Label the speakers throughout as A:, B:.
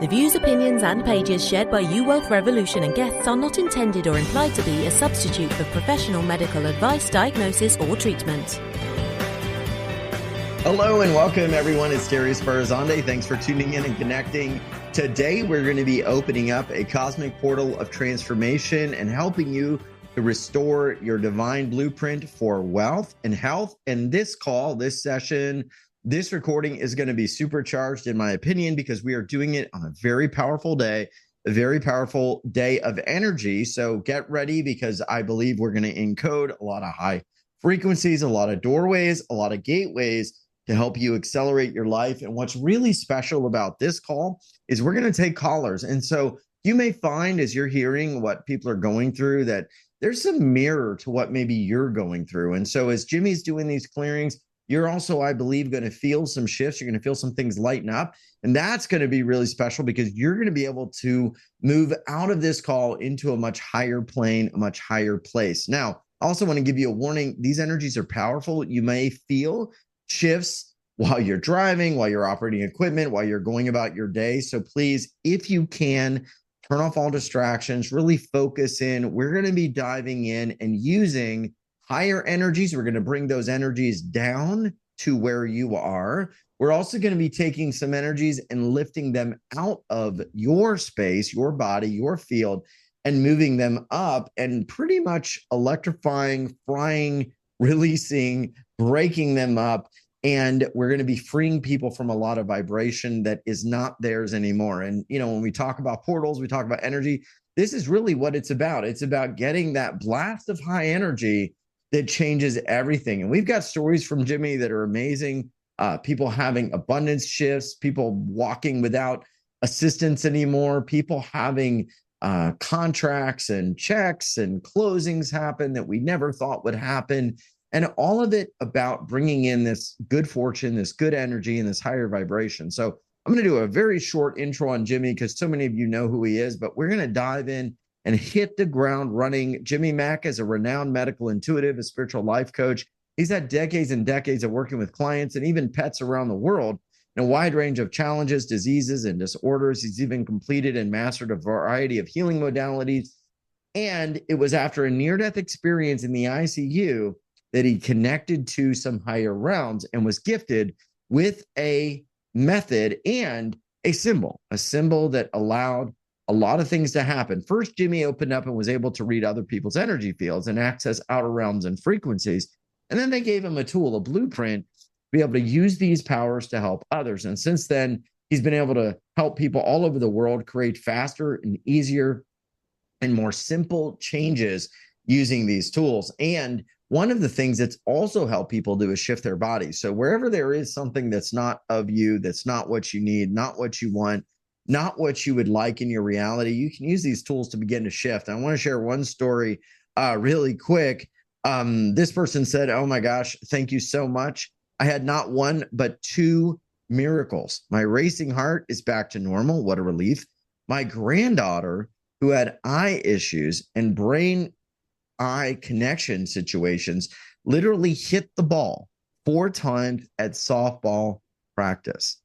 A: The views, opinions, and pages shared by U Wealth Revolution and guests are not intended or implied to be a substitute for professional medical advice, diagnosis, or treatment.
B: Hello and welcome, everyone. It's Darius Farazande. Thanks for tuning in and connecting. Today, we're going to be opening up a cosmic portal of transformation and helping you to restore your divine blueprint for wealth and health. And this call, this session, this recording is going to be supercharged, in my opinion, because we are doing it on a very powerful day of energy. So get ready, because I believe we're going to encode a lot of high frequencies, a lot of doorways, a lot of gateways to help you accelerate your life. And what's really special about this call is we're going to take callers. And so you may find, as you're hearing what people are going through, that there's some mirror to what maybe you're going through. And so as Jimmy's doing these clearings, you're also, I believe, going to feel some shifts. You're going to feel some things lighten up. And that's going to be really special, because you're going to be able to move out of this call into a much higher plane, a much higher place. Now, I also want to give you a warning. These energies are powerful. You may feel shifts while you're driving, while you're operating equipment, while you're going about your day. So please, if you can, turn off all distractions, really focus in. We're going to be diving in and using higher energies. We're going to bring those energies down to where you are. We're also going to be taking some energies and lifting them out of your space, your body, your field, and moving them up and pretty much electrifying, frying, releasing, breaking them up. And we're going to be freeing people from a lot of vibration that is not theirs anymore. And, you know, when we talk about portals, we talk about energy. This is really what it's about. It's about getting that blast of high energy that changes everything. And we've got stories from Jimmy that are amazing. People having abundance shifts, people walking without assistance anymore, people having contracts and checks and closings happen that we never thought would happen. And all of it about bringing in this good fortune, this good energy, and this higher vibration. So I'm going to do a very short intro on Jimmy, because so many of you know who he is, but we're going to dive in and hit the ground running. Jimmy Mack is a renowned medical intuitive, a spiritual life coach. He's had decades and decades of working with clients and even pets around the world in a wide range of challenges, diseases, and disorders. He's even completed and mastered a variety of healing modalities. And it was after a near-death experience in the ICU that he connected to some higher realms and was gifted with a method and a symbol that allowed a lot of things to happen. First, Jimmy opened up and was able to read other people's energy fields and access outer realms and frequencies. And then they gave him a tool, a blueprint, to be able to use these powers to help others. And since then, he's been able to help people all over the world create faster and easier and more simple changes using these tools. And one of the things that's also helped people do is shift their bodies. So wherever there is something that's not of you, that's not what you need, not what you want, not what you would like in your reality, you can use these tools to begin to shift. I want to share one story really quick. This person said, "Oh my gosh, thank you so much. I had not one, but two miracles. My racing heart is back to normal. What a relief. My granddaughter, who had eye issues and brain eye connection situations, literally hit the ball 4 times at softball practice.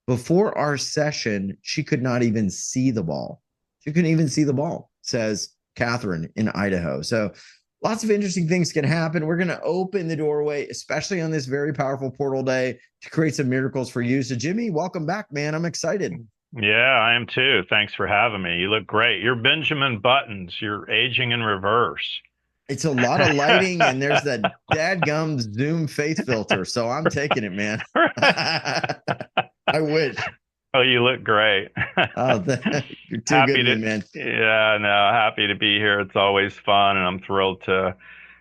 B: Before our session, she could not even see the ball. She couldn't even see the ball," says Catherine in Idaho. So lots of interesting things can happen. We're going to open the doorway, especially on this very powerful portal day, to create some miracles for you. So Jimmy, welcome back, man. I'm excited.
C: Yeah, I am too. Thanks for having me. You look great. You're Benjamin Buttons. You're aging in reverse.
B: It's a lot of lighting, and there's that dadgum Zoom face filter. So I'm taking it, man. I wish.
C: Oh, you look great.
B: Oh, you're too good to me, man.
C: Yeah, no, happy to be here. It's always fun, and I'm thrilled to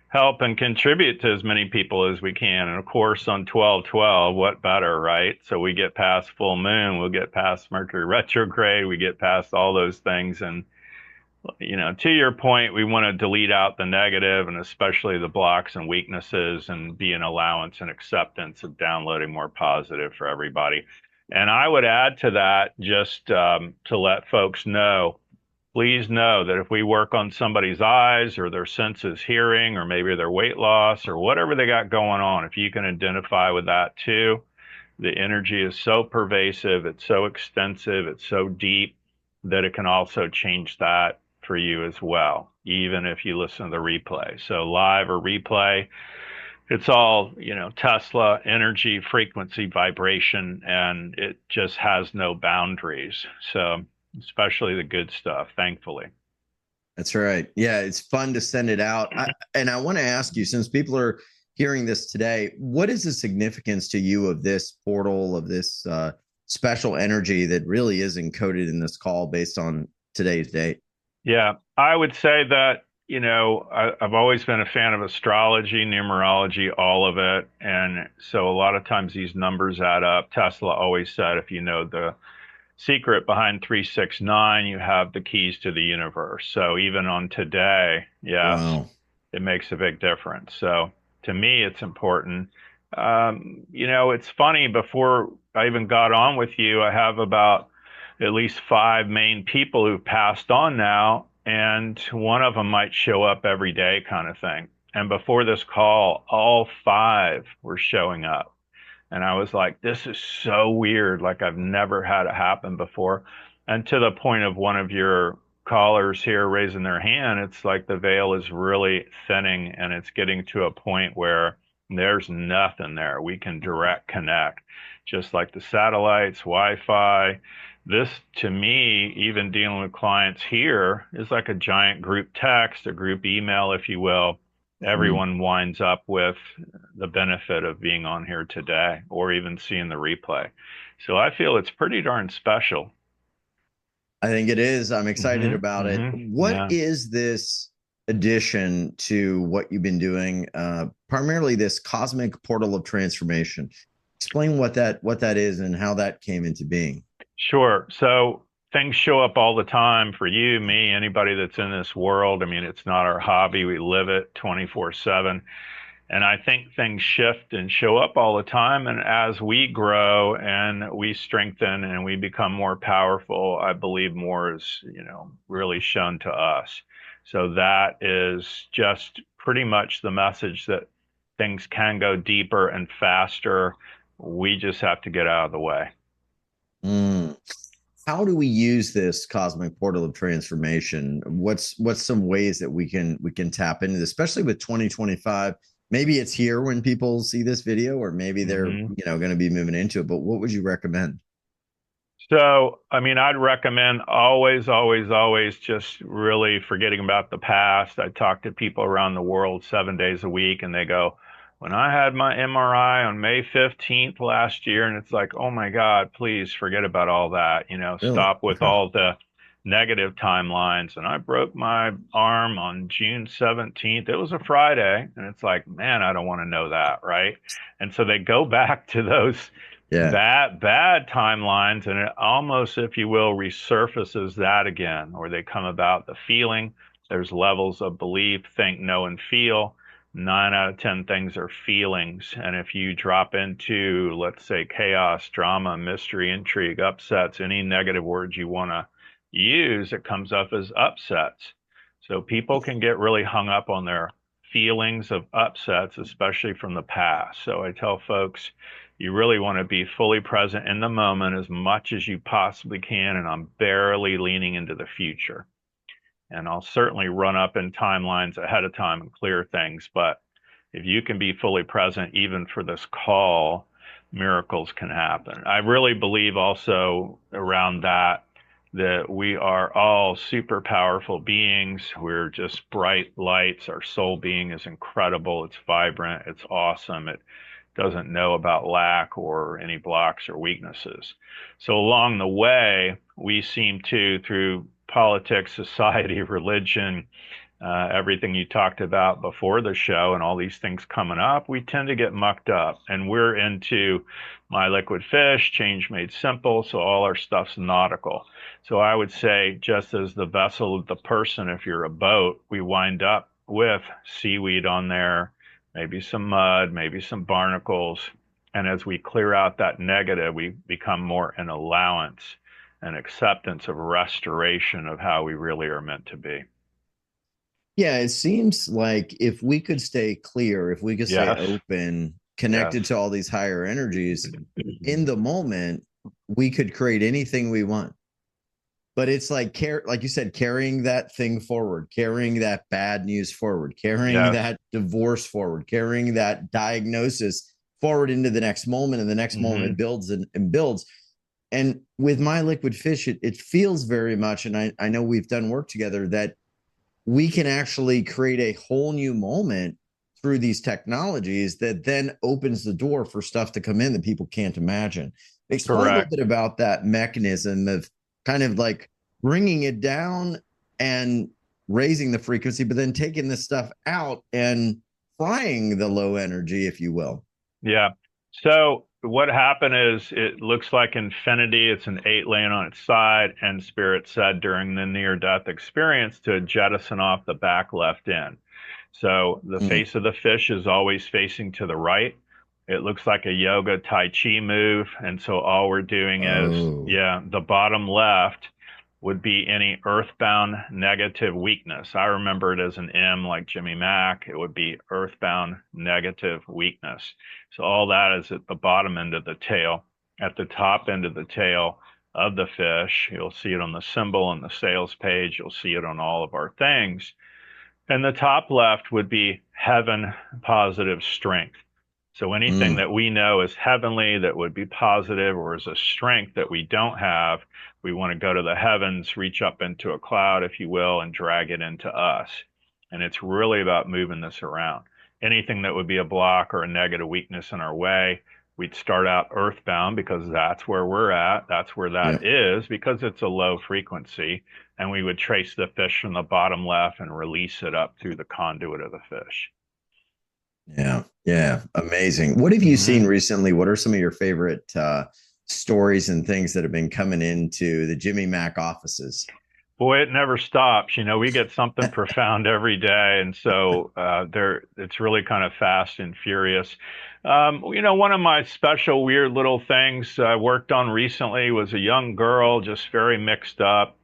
C: help and contribute to as many people as we can. And of course, on 12/12, what better, right? So we get past full moon, we'll get past Mercury retrograde, we get past all those things. And you know, to your point, we want to delete out the negative, and especially the blocks and weaknesses, and be an allowance and acceptance of downloading more positive for everybody. And I would add to that, just to let folks know, please know that if we work on somebody's eyes or their senses hearing, or maybe their weight loss or whatever they got going on, if you can identify with that too, the energy is so pervasive, it's so extensive, it's so deep that it can also change that for you as well, even if you listen to the replay. So live or replay, it's all, Tesla, energy, frequency, vibration, and it just has no boundaries. So, especially the good stuff, thankfully.
B: That's right. Yeah, it's fun to send it out. And I want to ask you, since people are hearing this today, what is the significance to you of this portal, of this special energy that really is encoded in this call based on today's date?
C: Yeah, I would say that, I've always been a fan of astrology, numerology, all of it. And so a lot of times these numbers add up. Tesla always said, if you know the secret behind 369, you have the keys to the universe. So even on today, yes,
B: Wow.
C: it makes a big difference. So to me, it's important. It's funny, before I even got on with you, I have about at least five main people who've passed on now, and one of them might show up every day, kind of thing. And before this call, all five were showing up. And I was like, this is so weird. Like, I've never had it happen before. And to the point of one of your callers here raising their hand, it's like the veil is really thinning, and it's getting to a point where there's nothing there. We can direct connect, just like the satellites, Wi-Fi. This, to me, even dealing with clients here, is like a giant group text, a group email, if you will.
B: Mm.
C: Everyone winds up with the benefit of being on here today or even seeing the replay. So I feel it's pretty darn special.
B: I think it is. I'm excited about it. What
C: Yeah.
B: is this addition to what you've been doing? Primarily this cosmic portal of transformation. Explain what that is and how that came into being.
C: Sure. So things show up all the time for you, me, anybody that's in this world. I mean, it's not our hobby. We live it 24/7. And I think things shift and show up all the time. And as we grow and we strengthen and we become more powerful, I believe more is, really shown to us. So that is just pretty much the message, that things can go deeper and faster. We just have to get out of the way.
B: Mm. How do we use this cosmic portal of transformation? What's some ways that we can tap into this, especially with 2025? Maybe it's here when people see this video, or maybe they're
C: Mhm.
B: going to be moving into it. But what would you recommend?
C: So, I mean, I'd recommend always, always, always just really forgetting about the past. I talk to people around the world 7 days a week, and they go, when I had my MRI on May 15th last year, and it's like, oh my God, please forget about all that.
B: Really?
C: Stop with
B: Okay.
C: all the negative timelines. And I broke my arm on June 17th. It was a Friday. And it's like, man, I don't want to know that. Right. And so they go back to those
B: Yeah.
C: bad timelines, and it almost, if you will, resurfaces that again, or they come about the feeling. There's levels of belief, think, know, and feel. 9 out of 10 things are feelings. And if you drop into, let's say, chaos, drama, mystery, intrigue, upsets, any negative words you want to use, it comes up as upsets. So people can get really hung up on their feelings of upsets, especially from the past. So I tell folks, you really want to be fully present in the moment as much as you possibly can. And I'm barely leaning into the future. And I'll certainly run up in timelines ahead of time and clear things. But if you can be fully present, even for this call, miracles can happen. I really believe also around that we are all super powerful beings. We're just bright lights. Our soul being is incredible. It's vibrant. It's awesome. It doesn't know about lack or any blocks or weaknesses. So along the way, we seem to, through politics, society, religion, everything you talked about before the show, and all these things coming up, we tend to get mucked up. And we're into My Liquid Fish, Change Made Simple. So all our stuff's nautical. So I would say, just as the vessel of the person, if you're a boat, we wind up with seaweed on there, maybe some mud, maybe some barnacles. And as we clear out that negative, we become more an allowance and acceptance of restoration of how we really are meant to be.
B: Yeah, it seems like if we could stay clear, if we could stay
C: Yes.
B: open connected
C: Yes.
B: to all these higher energies, in the moment, we could create anything we want. But it's like like you said, carrying that thing forward, carrying that bad news forward, carrying
C: Yes.
B: that divorce forward, carrying that diagnosis forward into the next moment, and the next moment
C: Hmm.
B: it builds and builds. And with my liquid fish, it feels very much, and I know we've done work together, that we can actually create a whole new moment through these technologies that then opens the door for stuff to come in that people can't imagine. Explain a little
C: Correct.
B: bit about that mechanism of kind of like bringing it down and raising the frequency, but then taking this stuff out and frying the low energy, if you will.
C: Yeah. So what happened is it looks like infinity. It's an eight laying on its side, and Spirit said during the near-death experience to jettison off the back left end. So the
B: Mm.
C: face of the fish is always facing to the right. It looks like a yoga Tai Chi move. And so all we're doing is,
B: Oh,
C: yeah, the bottom left would be any earthbound negative weakness. I remember it as an M like Jimmy Mack. It would be earthbound negative weakness. So all that is at the bottom end of the tail. At the top end of the tail of the fish, you'll see it on the symbol on the sales page. You'll see it on all of our things. And the top left would be heaven positive strength. So anything
B: mm.
C: that we know is heavenly that would be positive or is a strength that we don't have, we want to go to the heavens, reach up into a cloud, if you will, and drag it into us. And it's really about moving this around. Anything that would be a block or a negative weakness in our way, we'd start out earthbound because that's where we're at. That's where
B: Yeah.
C: that is because it's a low frequency. And we would trace the fish from the bottom left and release it up through the conduit of the fish.
B: Yeah. Yeah. Amazing. What have you seen
C: Hmm.
B: recently? What are some of your favorite stories and things that have been coming into the Jimmy Mack offices?
C: Boy, it never stops. We get something profound every day, and so it's really kind of fast and furious. One of my special weird little things I worked on recently was a young girl, just very mixed up.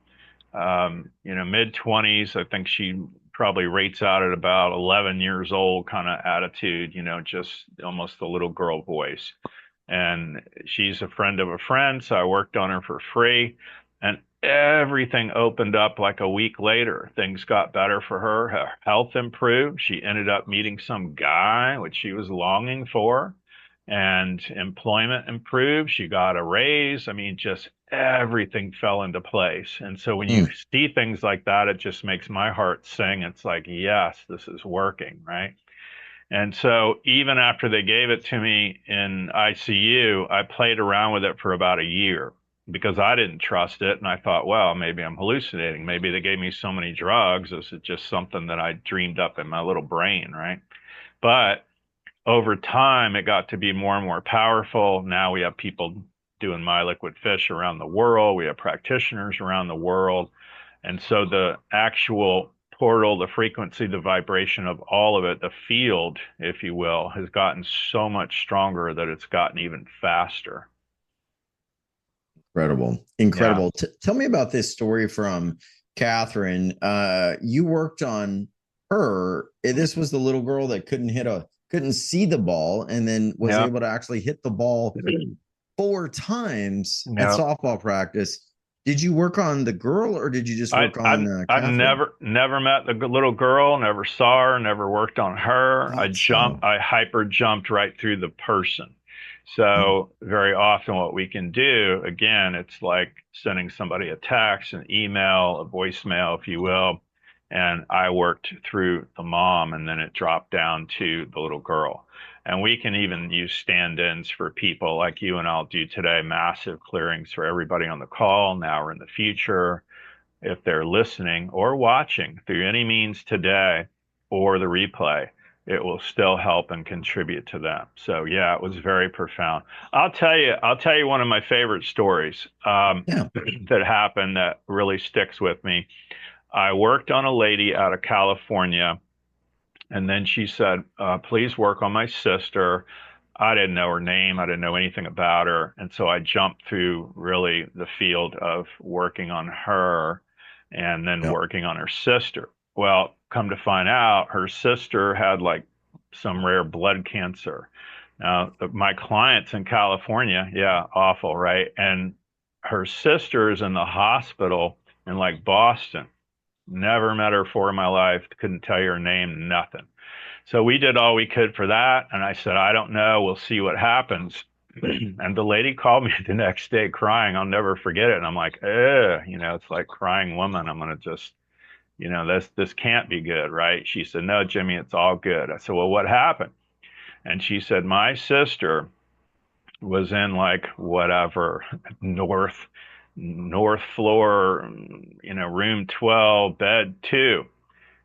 C: Mid 20s. I think she probably rates out at about 11 years old kind of attitude, just almost a little girl voice. And she's a friend of a friend, so I worked on her for free. And everything opened up like a week later. Things got better for her. Her health improved. She ended up meeting some guy, which she was longing for, and employment improved. She got a raise. I mean, just everything fell into place. And so when you
B: Mm.
C: see things like that, it just makes my heart sing. It's like, yes, this is working, right? And so even after they gave it to me in ICU, I played around with it for about a year because I didn't trust it. And I thought, well, maybe I'm hallucinating. Maybe they gave me so many drugs. This is just something that I dreamed up in my little brain, right? But over time, it got to be more and more powerful. Now we have people doing My Liquid Fish around the world. We have practitioners around the world. And so the actual portal, the frequency, the vibration of all of it, the field, if you will, has gotten so much stronger that it's gotten even faster.
B: Incredible.
C: Yeah.
B: Incredible. Tell me about this story from Catherine. You worked on her. This was the little girl that couldn't see the ball and then was
C: Yeah.
B: able to actually hit the ball 4 times at
C: Yeah.
B: softball practice. Did you work on the girl or did you just
C: I,
B: work
C: I
B: on
C: I
B: Catherine?
C: never met the little girl, never saw her, never worked on her.
B: That's so.
C: I hyper jumped right through the person.
B: Mm.
C: So very often what we can do, again, it's like sending somebody a text, an email, a voicemail, if you will. And I worked through the mom and then it dropped down to the little girl. And we can even use stand-ins for people like you and I'll do today, massive clearings for everybody on the call now or in the future if they're listening or watching through any means today or the replay, it will still help and contribute to them. So yeah, it was very profound. I'll tell you one of my favorite stories
B: Yeah.
C: that happened that really sticks with me. I worked on a lady out of California, and then she said, "Please work on my sister." I didn't know her name. I didn't know anything about her. And so I jumped through really the field of working on her and then
B: Yeah.
C: working on her sister. Well, come to find out, her sister had like some rare blood cancer. Now, my client's in California. Yeah, awful, right? And her sister is in the hospital in like Boston. Never met her before in my life. Couldn't tell you her name, nothing. So we did all we could for that. And I said, I don't know. We'll see what happens. And the lady called me the next day crying. I'll never forget it. And I'm like, it's like crying woman. I'm going to just, this can't be good, right? She said, no, Jimmy, it's all good. I said, well, what happened? And she said, my sister was in like whatever north floor, room 12, bed 2.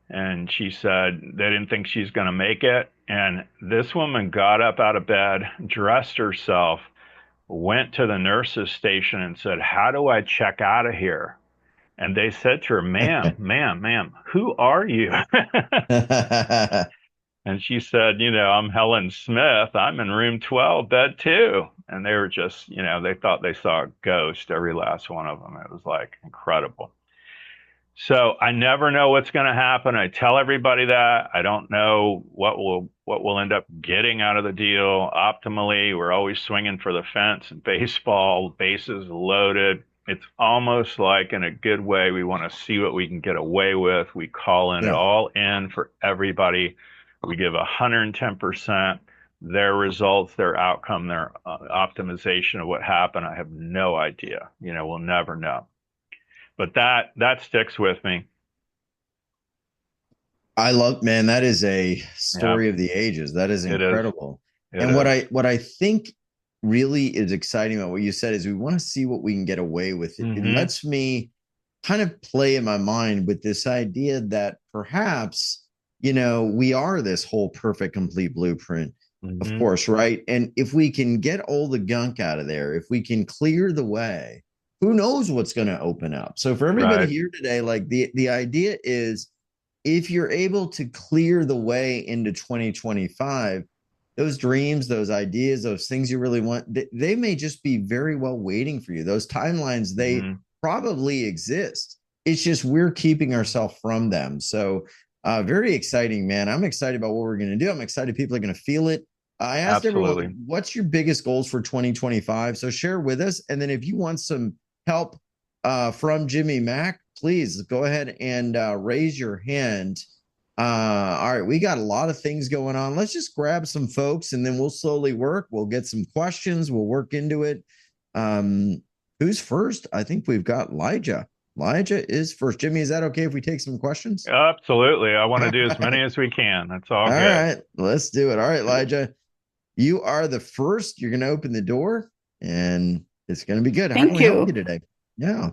C: And she said they didn't think she's going to make it. And this woman got up out of bed, dressed herself, went to the nurse's station and said, how do I check out of here? And they said to her, ma'am, who are you? And she said, I'm Helen Smith. I'm in room 12, bed 2. And they were just, they thought they saw a ghost, every last one of them. It was like incredible. So I never know what's going to happen. I tell everybody that. I don't know what we'll end up getting out of the deal. Optimally, we're always swinging for the fence in baseball, bases loaded. It's almost like, in a good way, we want to see what we can get away with. We call in it all in for everybody. We give 110%. Their results, their outcome, their optimization of what happened, I have no idea. We'll never know. But that sticks with me.
B: I love, man, that is a story of the ages. That is incredible. And what I think really is exciting about what you said is we want to see what we can get away with. It lets me kind of play in my mind with this idea that perhaps, we are this whole perfect, complete blueprint, of course, right? And if we can get all the gunk out of there, if we can clear the way, who knows what's going to open up. So for everybody here today, like the idea is, if you're able to clear the way into 2025, those dreams, those ideas, those things you really want, they may just be very well waiting for you. Those timelines, they probably exist. It's just we're keeping ourselves from them. So very exciting, man. I'm excited about what we're going to do. I'm excited people are going to feel it. I asked everyone, what's your biggest goals for 2025? So share with us. And then if you want some help from Jimmy Mack, please go ahead and raise your hand. All right, we got a lot of things going on. Let's just grab some folks and then we'll slowly work. We'll get some questions. We'll work into it. Who's first? I think we've got Elijah. Elijah is first. Jimmy, is that okay if we take some questions?
C: Absolutely. I want to do as many as we can. That's all good.
B: All right, let's do it. All right, Elijah, you are the first. You're going to open the door and it's going to be good. How can we help you today? Yeah.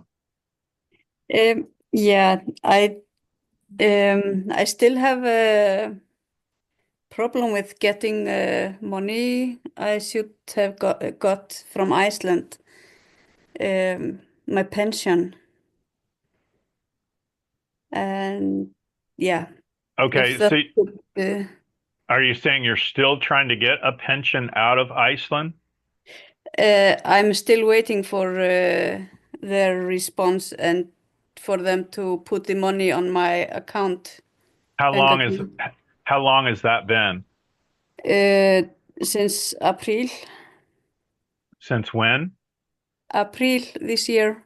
D: Yeah, I still have a problem with getting money I should have got from Iceland, my pension. And yeah.
C: Okay, so are you saying you're still trying to get a pension out of Iceland?
D: I'm still waiting for their response and for them to put the money on my account.
C: How long has that been?
D: Since April.
C: Since when?
D: April this year.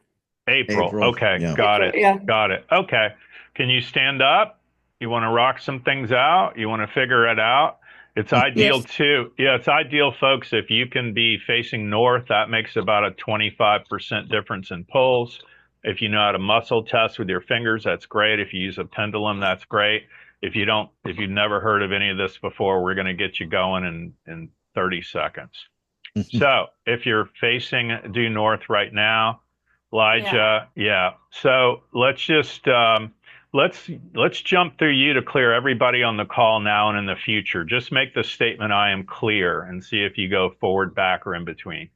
C: April. Okay, yeah. Got it.
D: Yeah.
C: Got it. Okay. Can you stand up? You want to rock some things out? You want to figure it out? It's ideal too. Yeah, it's ideal, folks. If you can be facing north, that makes about a 25% difference in pulls. If you know how to muscle test with your fingers, that's great. If you use a pendulum, that's great. If you've never heard of any of this before, we're going to get you going in 30 seconds. So if you're facing due north right now, Elijah, yeah. So let's just let's jump through you to clear everybody on the call now and in the future. Just make the statement, I am clear, and see if you go forward, back, or in between.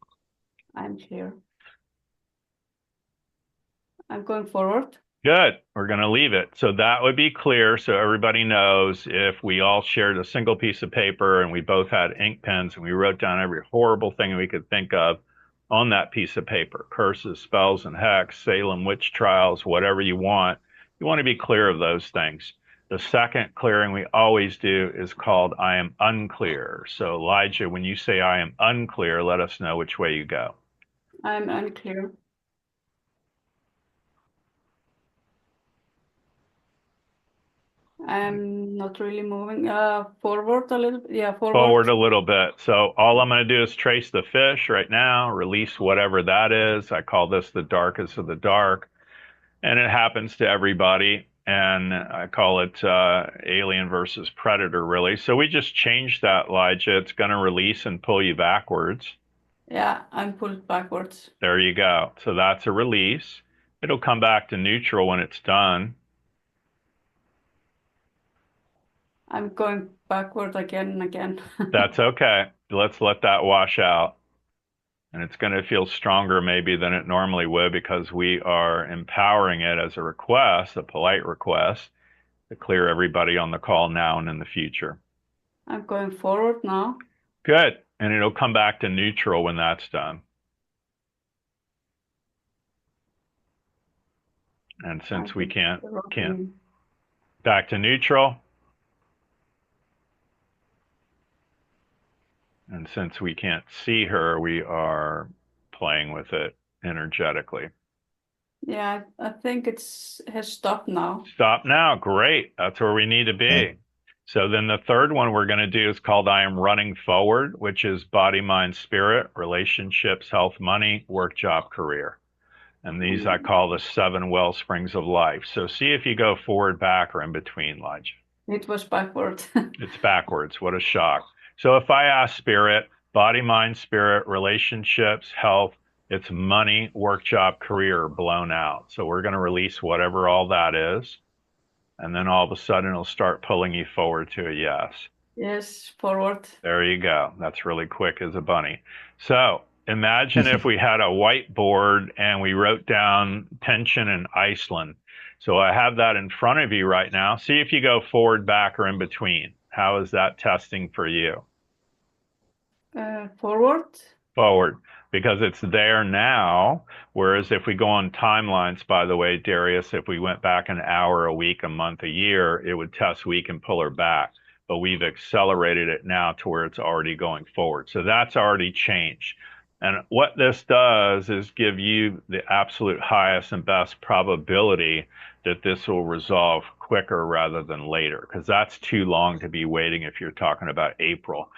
D: I'm clear. I'm going forward.
C: Good. We're going to leave it. So that would be clear. So everybody knows if we all shared a single piece of paper and we both had ink pens and we wrote down every horrible thing we could think of on that piece of paper, curses, spells, and hex, Salem witch trials, whatever you want to be clear of those things. The second clearing we always do is called I am unclear. So Elijah, when you say I am unclear, let us know which way you go.
D: I'm unclear. I'm not really moving. Forward a little. Yeah,
C: Forward a little bit. So all I'm going to do is trace the fish right now, release whatever that is. I call this the darkest of the dark, and it happens to everybody. And I call it alien versus predator, really. So we just changed that, Elijah. It's going to release and pull you backwards.
D: Yeah, I'm pulled backwards.
C: There you go. So that's a release. It'll come back to neutral when it's done.
D: I'm going backward again and again.
C: That's okay. Let's let that wash out. And it's going to feel stronger maybe than it normally would because we are empowering it as a request, a polite request, to clear everybody on the call now and in the future.
D: I'm going forward now.
C: Good. And it'll come back to neutral when that's done. And since we can't back to neutral. And since we can't see her, we are playing with it energetically.
D: Yeah, I think it has stopped now.
C: Stop now. Great. That's where we need to be.
B: Okay.
C: So then the third one we're going to do is called I am running forward, which is body, mind, spirit, relationships, health, money, work, job, career. And these I call the 7 well springs of life. So see if you go forward, back, or in between, Elijah.
D: It was backward.
C: It's backwards. What a shock. So if I ask spirit, body, mind, spirit, relationships, health, it's money, work, job, career blown out. So we're going to release whatever all that is. And then all of a sudden it'll start pulling you forward to a yes.
D: Yes, forward.
C: There you go. That's really quick as a bunny. So imagine if we had a whiteboard and we wrote down tension in Iceland. So I have that in front of you right now. See if you go forward, back, or in between. How is that testing for you?
D: Forward.
C: Forward, because it's there now. Whereas if we go on timelines, by the way, Darius, if we went back an hour, a week, a month, a year, it would test weak and pull her back. But we've accelerated it now to where it's already going forward. So that's already changed. And what this does is give you the absolute highest and best probability that this will resolve quicker rather than later, because that's too long to be waiting if you're talking about April.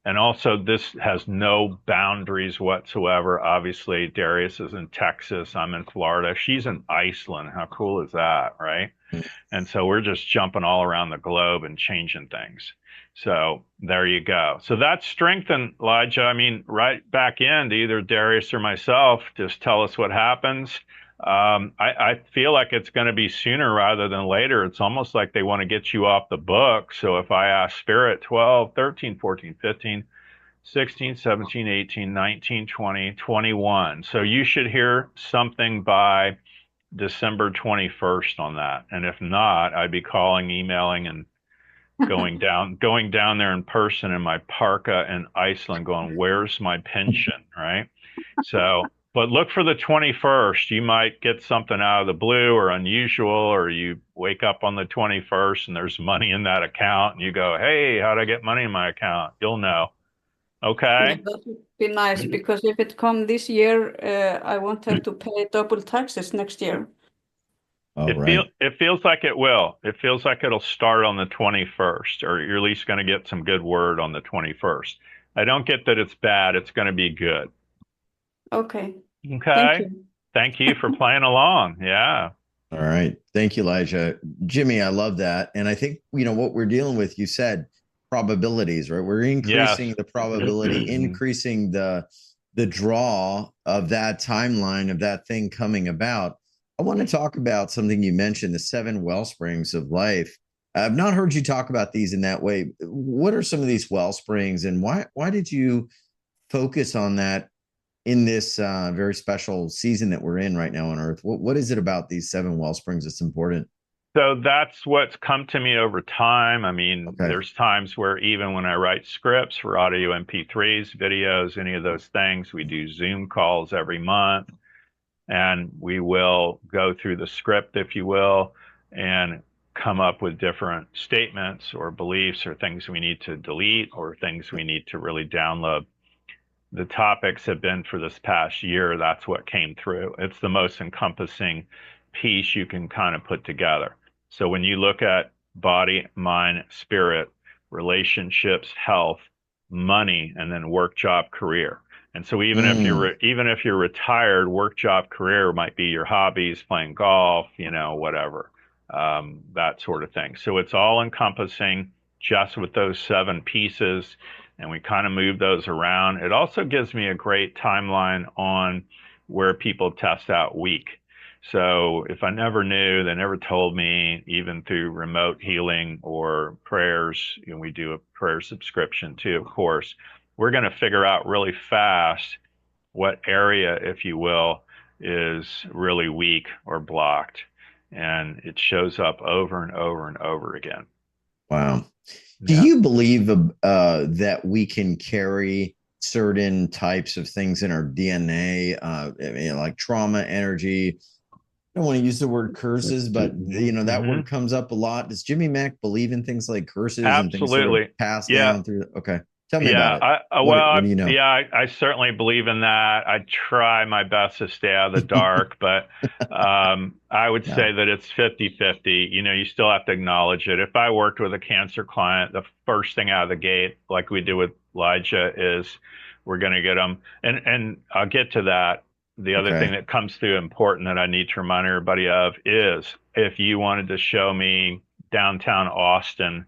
C: And also, this has no boundaries whatsoever. Obviously, Darius is in Texas. I'm in Florida. She's in Iceland. How cool is that, right? And so we're just jumping all around the globe and changing things. So there you go. So that's strengthened, Elijah. I mean, right back in to either Darius or myself, just tell us what happens. I feel like it's going to be sooner rather than later. It's almost like they want to get you off the book. So if I ask Spirit 12, 13, 14, 15, 16, 17, 18, 19, 20, 21. So you should hear something by December 21st on that. And if not, I'd be calling, emailing, and going down there in person in my parka in Iceland going, where's my pension, right? So, but look for the 21st. You might get something out of the blue or unusual, or you wake up on the 21st and there's money in that account and you go, hey, how'd I get money in my account? You'll know. Okay.
D: Yeah, that would be nice, because if it come this year, I won't have to pay double taxes next year.
C: It feels like it will. It feels like it'll start on the 21st, or you're at least going to get some good word on the 21st. I don't get that it's bad. It's going to be good.
D: Okay.
C: Okay.
D: Thank you.
C: Thank you for playing along. Yeah.
B: All right. Thank you, Elijah. Jimmy, I love that. And I think, what we're dealing with, you said probabilities, right? We're increasing the probability, increasing the draw of that timeline of that thing coming about. I want to talk about something you mentioned, the 7 well springs of life. I've not heard you talk about these in that way. What are some of these well springs, and why did you focus on that in this very special season that we're in right now on Earth? What is it about these 7 well springs that's important?
C: So that's what's come to me over time. I mean, There's times where even when I write scripts for audio MP3s, videos, any of those things, we do Zoom calls every month. And we will go through the script, if you will. And come up with different statements or beliefs or things we need to delete or things we need to really download. The topics have been for this past year. That's what came through. It's the most encompassing piece you can kind of put together. So when you look at body, mind, spirit, relationships, health, money, and then work, job, career. And so even if you're retired, work, job, career might be your hobbies, playing golf, whatever, that sort of thing. So it's all encompassing just with those 7 pieces, and we kind of move those around. It also gives me a great timeline on where people test out weak. So if I never knew, they never told me, even through remote healing or prayers, we do a prayer subscription too, of course, we're going to figure out really fast what area, if you will, is really weak or blocked. And it shows up over and over and over again.
B: Wow. Do you believe that we can carry certain types of things in our DNA, like trauma, energy? I don't want to use the word curses, but that word comes up a lot. Does Jimmy Mack believe in things like curses and things that are passed down through? Okay. Tell me about it. What do you know?
C: I certainly believe in that. I try my best to stay out of the dark, but I would say that it's 50-50. You still have to acknowledge it. If I worked with a cancer client, the first thing out of the gate, like we did with Elijah, is we're going to get them. And I'll get to that. The other thing that comes through important that I need to remind everybody of is if you wanted to show me downtown Austin,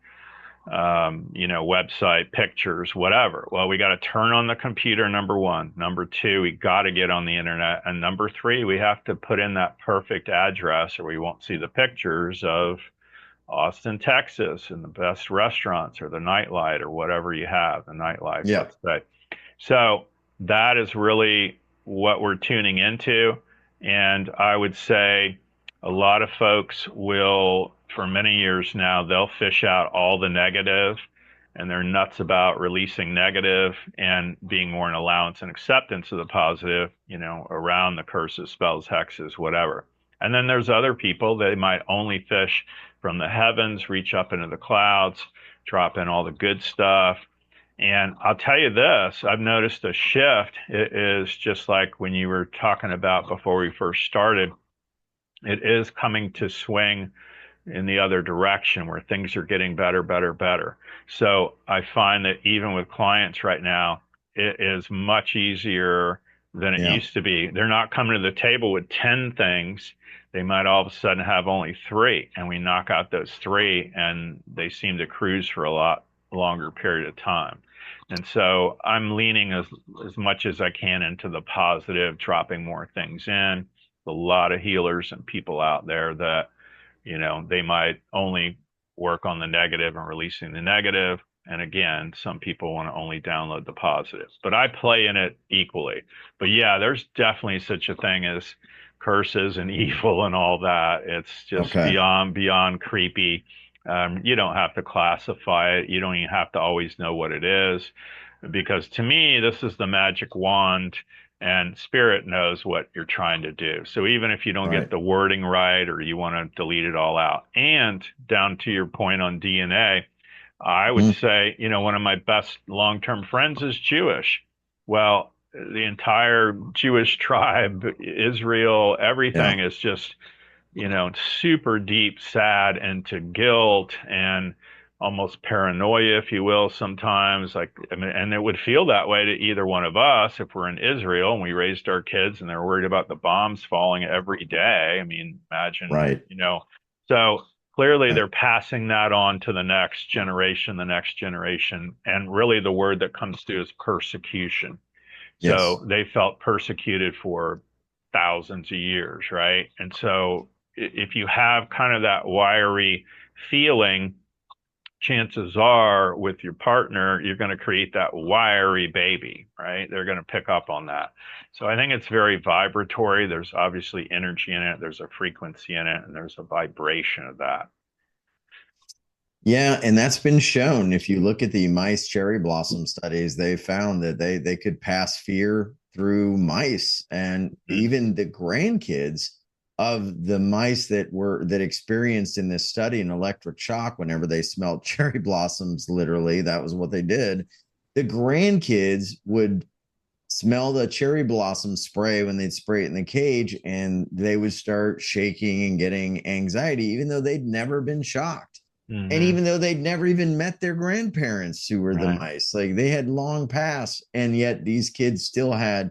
C: website pictures, whatever. Well, we got to turn on the computer, number 1. Number 2, we got to get on the internet. And number 3, we have to put in that perfect address or we won't see the pictures of Austin, Texas and the best restaurants or the nightlight or whatever you have, the nightlife, let's say. So that is really what we're tuning into. And I would say a lot of folks will, for many years now, they'll fish out all the negative and they're nuts about releasing negative and being more in allowance and acceptance of the positive, around the curses, spells, hexes, whatever. And then there's other people, they might only fish from the heavens, reach up into the clouds, drop in all the good stuff. And I'll tell you this, I've noticed a shift. It is just like when you were talking about before we first started, it is coming to swing in the other direction where things are getting better, better, better. So I find that even with clients right now, it is much easier than it used to be. They're not coming to the table with 10 things. They might all of a sudden have only 3, and we knock out those 3 and they seem to cruise for a lot longer period of time. And so I'm leaning as much as I can into the positive, dropping more things in. A lot of healers and people out there that, they might only work on the negative and releasing the negative. And again, some people want to only download the positives, but I play in it equally. But yeah, there's definitely such a thing as curses and evil and all that. It's just beyond creepy. You don't have to classify it. You don't even have to always know what it is, because to me, this is the magic wand and spirit knows what you're trying to do. So even if you don't get the wording right or you want to delete it all out, and down to your point on DNA, I would say, one of my best long-term friends is Jewish. Well, the entire Jewish tribe, Israel, everything is just, super deep, sad into guilt and almost paranoia, if you will, sometimes. And it would feel that way to either one of us if we're in Israel and we raised our kids and they're worried about the bombs falling every day. I mean, imagine, So clearly they're passing that on to the next generation. And really the word that comes through is persecution. So they felt persecuted for thousands of years, right? And so if you have kind of that wiry feeling, chances are with your partner, you're going to create that wiry baby, right? They're going to pick up on that. So I think it's very vibratory. There's obviously energy in it. There's a frequency in it, and there's a vibration of that.
B: Yeah, and that's been shown. If you look at the mice cherry blossom studies, they found that they could pass fear through mice, and even the grandkids of the mice that experienced in this study an electric shock whenever they smelled cherry blossoms, literally, that was what they did. The grandkids would smell the cherry blossom spray when they'd spray it in the cage, and they would start shaking and getting anxiety, even though they'd never been shocked. Mm-hmm. And even though they'd never even met their grandparents who were the mice, like they had long passed, and yet these kids still had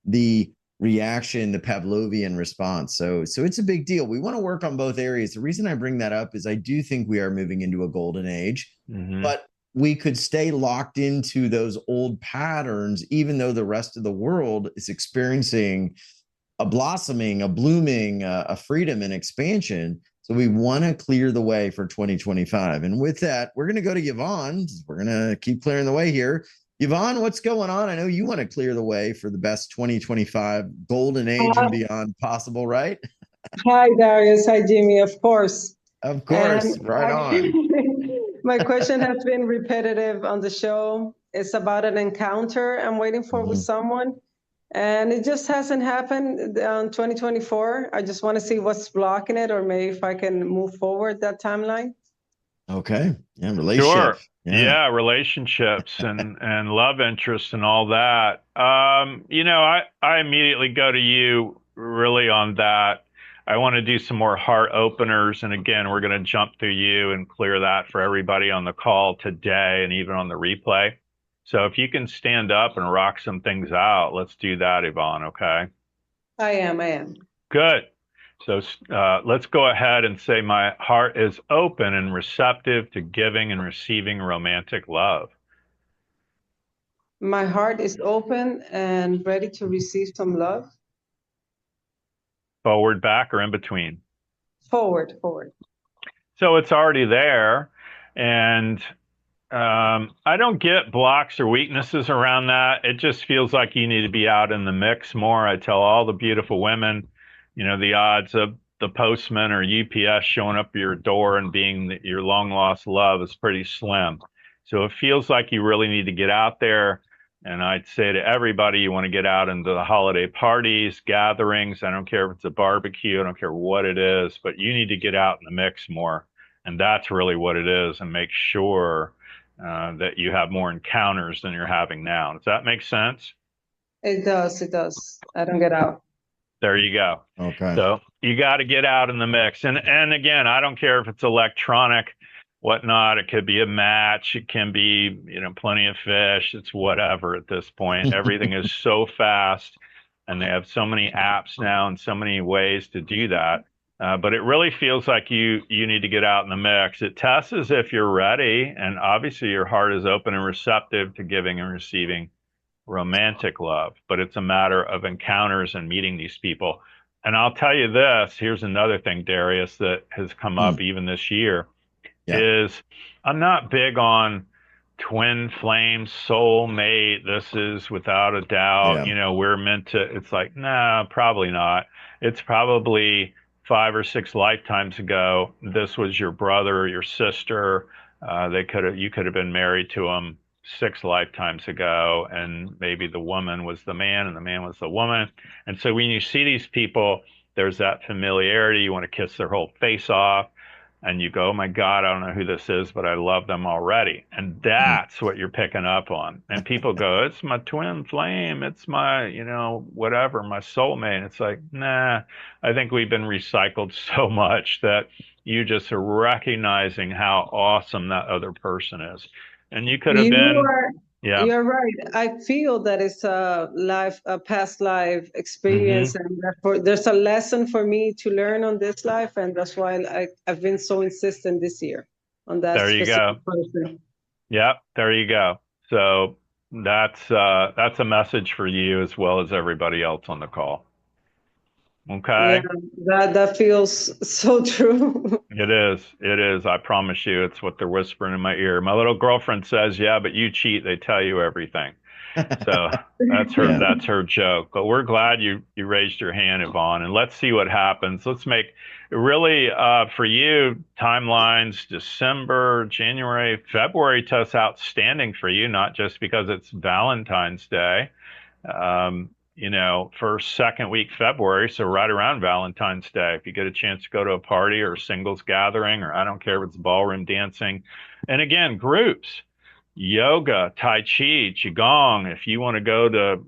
B: the reaction, the Pavlovian response. So it's a big deal. We want to work on both areas. The reason I bring that up is I do think we are moving into a golden age, but we could stay locked into those old patterns, even though the rest of the world is experiencing a blossoming, a blooming, a freedom and expansion. So we want to clear the way for 2025. And with that, we're going to go to Yvonne. We're going to keep clearing the way here. Yvonne, what's going on? I know you want to clear the way for the best 2025 golden age and beyond possible, right?
E: Hi, Darius. Hi, Jimmy. Of course.
B: Of course. Right on.
E: My question has been repetitive on the show. It's about an encounter I'm waiting for with someone, and it just hasn't happened on 2024. I just want to see what's blocking it, or maybe if I can move forward that timeline.
B: Okay. Yeah, relationship.
C: Sure. Yeah, relationships and love interests and all that. I immediately go to you really on that. I want to do some more heart openers. And again, we're going to jump through you and clear that for everybody on the call today and even on the replay. So if you can stand up and rock some things out, let's do that, Yvonne, okay?
E: I am.
C: Good. So let's go ahead and say my heart is open and receptive to giving and receiving romantic love.
E: My heart is open and ready to receive some love.
C: Forward, back, or in between?
E: Forward.
C: So it's already there. And I don't get blocks or weaknesses around that. It just feels like you need to be out in the mix more. I tell all the beautiful women, the odds of the postman or UPS showing up at your door and being your long lost love is pretty slim. So it feels like you really need to get out there. And I'd say to everybody, you want to get out into the holiday parties, gatherings. I don't care if it's a barbecue. I don't care what it is, but you need to get out in the mix more. And that's really what it is, and make sure that you have more encounters than you're having now. Does that make sense?
E: It does. I don't get out.
C: There you go.
B: Okay.
C: So you got to get out in the mix. And again, I don't care if it's electronic, whatnot. It could be a match. It can be, plenty of fish. It's whatever at this point. Everything is so fast, and they have so many apps now and so many ways to do that. But it really feels like you need to get out in the mix. It tests as if you're ready, and obviously your heart is open and receptive to giving and receiving romantic love, but it's a matter of encounters and meeting these people. And I'll tell you this, here's another thing, Darius, that has come up even this year, is I'm not big on twin flame, soulmate. This is without a doubt, we're meant to, it's like, nah, probably not. It's probably 5 or 6 lifetimes ago. This was your brother or your sister. You could have been married to them 6 lifetimes ago, and maybe the woman was the man and the man was the woman. And so when you see these people, there's that familiarity. You want to kiss their whole face off, and you go, oh my God, I don't know who this is, but I love them already. And that's what you're picking up on. And people go, it's my twin flame, it's my, whatever, my soulmate. It's like, nah, I think we've been recycled so much that you just are recognizing how awesome that other person is. And you could have been.
E: You're right. I feel that it's a past life experience, and therefore there's a lesson for me to learn on this life, and that's why I've been so insistent this year on that.
C: There you go.
E: Person.
C: Yep, there you go. So that's a message for you as well as everybody else on the call. Okay.
E: Yeah, that feels so true.
C: It is. I promise you, it's what they're whispering in my ear. My little girlfriend says, yeah, but you cheat. They tell you everything. So that's her joke. But we're glad you raised your hand, Yvonne, and let's see what happens. Let's make really for you timelines, December, January, February tests outstanding for you, not just because it's Valentine's Day. first, second week February, so right around Valentine's Day, if you get a chance to go to a party or a singles gathering, or I don't care if it's ballroom dancing. And again, groups, yoga, Tai Chi, Qigong. If you want to go to,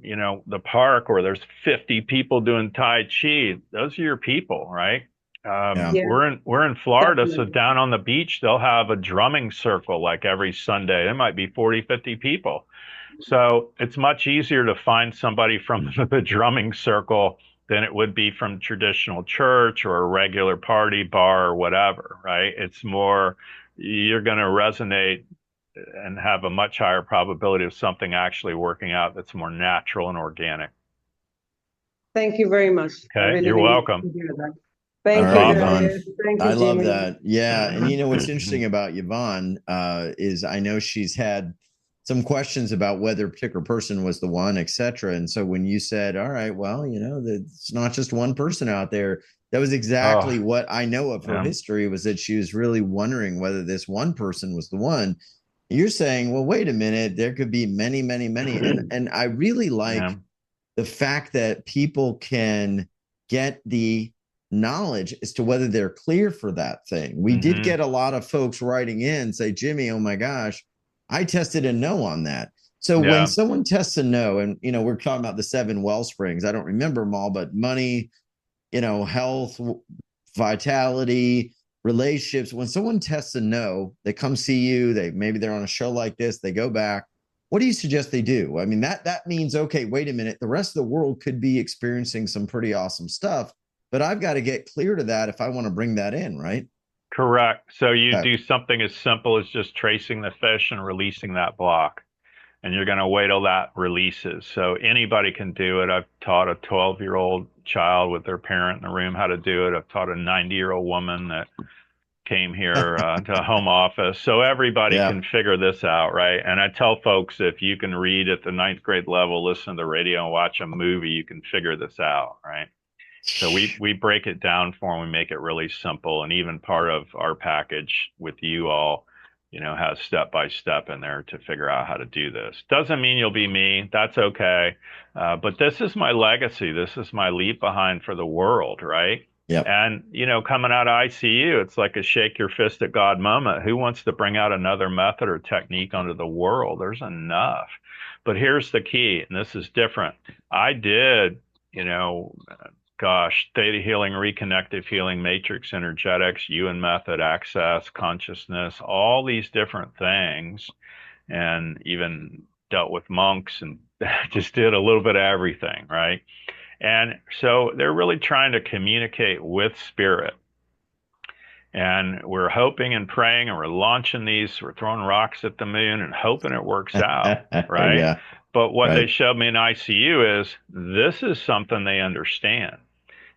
C: the park where there's 50 people doing Tai Chi, those are your people, right?
B: Yeah.
E: Yeah,
C: We're in Florida, so
E: definitely.
C: down on the beach, they'll have a drumming circle like every Sunday. There might be 40, 50 people. So it's much easier to find somebody from the drumming circle than it would be from traditional church or a regular party bar or whatever, right? It's more, you're going to resonate and have a much higher probability of something actually working out that's more natural and organic.
E: Thank you very much. I
C: Okay,
E: really
C: you're
E: needed
C: welcome.
E: to hear that.
B: All
E: Thank you,
B: right,
C: Awesome.
B: Yvonne.
E: Darius. Thank
B: I
E: you,
B: love
E: Jimmy.
B: that. Yeah. And what's interesting about Yvonne is I know she's had some questions about whether a particular person was the one, et cetera. And so when you said, all right, well, it's not just one person out there, that was exactly
C: Oh,
B: what I know of her
C: yeah.
B: history, was that she was really wondering whether this one person was the one. You're saying, well, wait a minute, there could be many, many, many. And I really like
C: Yeah.
B: the fact that people can get the knowledge as to whether they're clear for that thing. We did get a lot of folks writing in say, Jimmy, oh my gosh, I tested a no on that. So when
C: Yeah.
B: someone tests a no, and we're talking about the 7 well springs, I don't remember them all, but money, health, vitality, relationships. When someone tests a no, they come see you, maybe they're on a show like this, they go back. What do you suggest they do? I mean, that means, okay, wait a minute, the rest of the world could be experiencing some pretty awesome stuff, but I've got to get clear to that if I want to bring that in, right?
C: Correct. So you
B: Okay.
C: do something as simple as just tracing the fish and releasing that block. And you're going to wait till that releases. So anybody can do it. I've taught a 12-year-old child with their parent in the room how to do it. I've taught a 90-year-old woman that came here to a home office. So everybody
B: Yeah.
C: can figure this out, right? And I tell folks, if you can read at the 9th grade level, listen to the radio and watch a movie, you can figure this out, right? So we break it down for them. We make it really simple. And even part of our package with you all, has step by step in there to figure out how to do this. Doesn't mean you'll be me. That's okay. But this is my legacy. This is my leave behind for the world, right?
B: Yep.
C: And, coming out of ICU, it's like a shake your fist at God moment. Who wants to bring out another method or technique onto the world? There's enough. But here's the key, and this is different. I did, theta healing, reconnective healing, matrix energetics, UN method, access, consciousness, all these different things, and even dealt with monks and just did a little bit of everything, right? And so they're really trying to communicate with spirit. And we're hoping and praying, and we're launching these, we're throwing rocks at the moon and hoping it works out, right?
B: Yeah.
C: But what they
B: Right.
C: showed me in ICU is this is something they understand.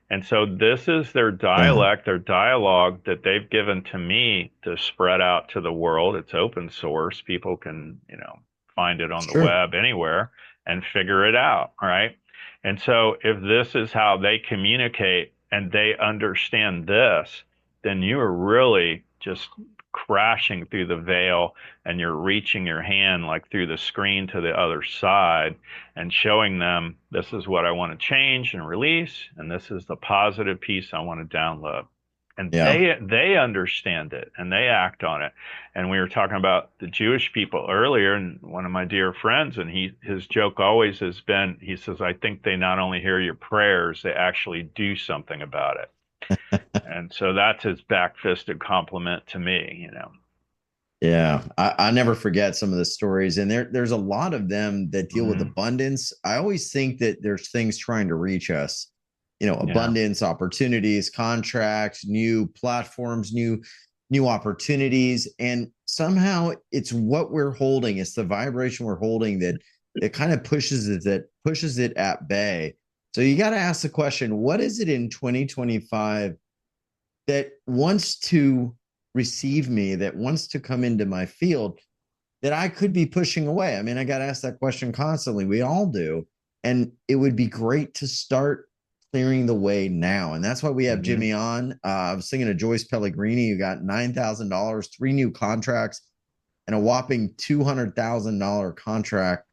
C: And so this is their dialect, their dialogue that they've given to me to spread out to the world. It's open source. People can, find it on the
B: Sure.
C: web anywhere and figure it out, right? And so if this is how they communicate and they understand this, then you are really just crashing through the veil, and you're reaching your hand like through the screen to the other side and showing them, this is what I want to change and release, and this is the positive piece I want to download. And
B: Yeah.
C: they understand it and they act on it. And we were talking about the Jewish people earlier, and one of my dear friends, and his joke always has been, he says, I think they not only hear your prayers, they actually do something about it. And so that's his back-fisted compliment to me.
B: Yeah, I never forget some of the stories, and there's a lot of them that deal with abundance. I always think that there's things trying to reach us, abundance, opportunities, contracts, new platforms, new opportunities, and somehow it's what we're holding. It's the vibration we're holding that kind of pushes it at bay. So you got to ask the question: what is it in 2025 that wants to receive me, that wants to come into my field, that I could be pushing away? I mean, I got to ask that question constantly. We all do. And it would be great to start clearing the way now. And that's why we have Jimmy on. I was thinking of Joyce Pellegrini, who got $9,000, 3 new contracts, and a whopping $200,000 contract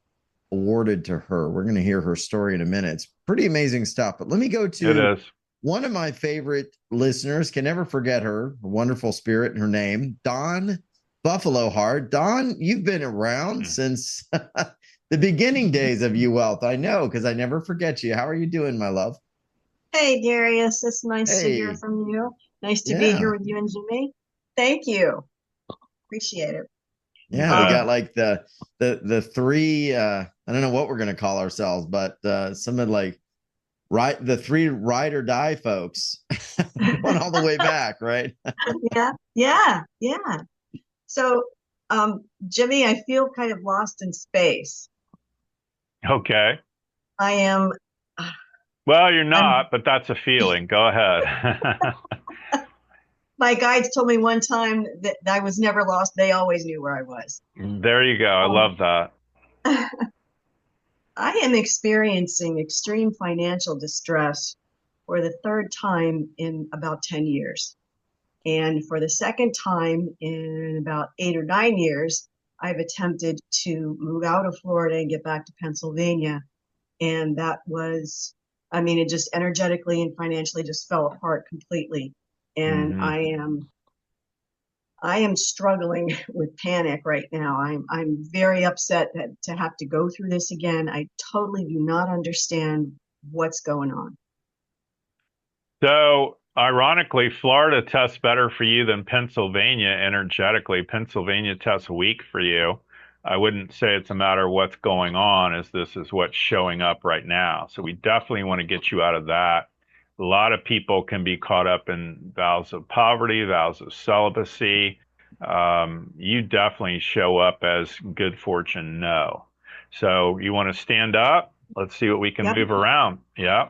B: awarded to her. We're going to hear her story in a minute. It's pretty amazing stuff. But let me go to
C: It is.
B: one of my favorite listeners. Can never forget her, a wonderful spirit, and her name, Dawn Buffalo Heart. Dawn, you've been around since the beginning days of U Wealth. I know, because I never forget you. How are you doing, my love?
F: Hey, Darius. It's nice to hear
B: Hey.
F: from you. Nice to be
B: Yeah.
F: here with you and Jimmy. Thank you. Appreciate it.
B: Yeah, we got like the three I don't know what we're gonna call ourselves, but some of like the three ride or die folks going all the way back, right?
F: Yeah. So, Jimmy, I feel kind of lost in space.
C: Okay.
F: I am.
C: Well, you're not, but that's a feeling. Go ahead.
F: My guides told me one time that I was never lost. They always knew where I was.
C: There you go. I love that.
F: I am experiencing extreme financial distress for the third time in about 10 years. And for the second time in about 8 or 9 years, I've attempted to move out of Florida and get back to Pennsylvania. And that was, I mean, it just energetically and financially just fell apart completely. And I am struggling with panic right now. I'm very upset to have to go through this again. I totally do not understand what's going on.
C: So, ironically, Florida tests better for you than Pennsylvania energetically. Pennsylvania tests weak for you. I wouldn't say it's a matter of what's going on, as this is what's showing up right now. So we definitely want to get you out of that. A lot of people can be caught up in vows of poverty, vows of celibacy. You definitely show up as good fortune, no. So you want to stand up? Let's see what we can move around. Yeah.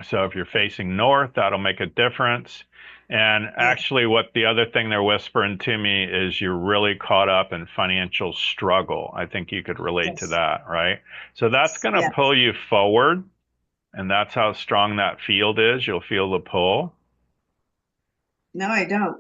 C: So if you're facing north, that'll make a difference. And actually, what the other thing they're whispering to me is you're really caught up in financial struggle. I think you could relate to that, right? So that's going to pull you forward. And that's how strong that field is. You'll feel the pull.
F: No, I don't.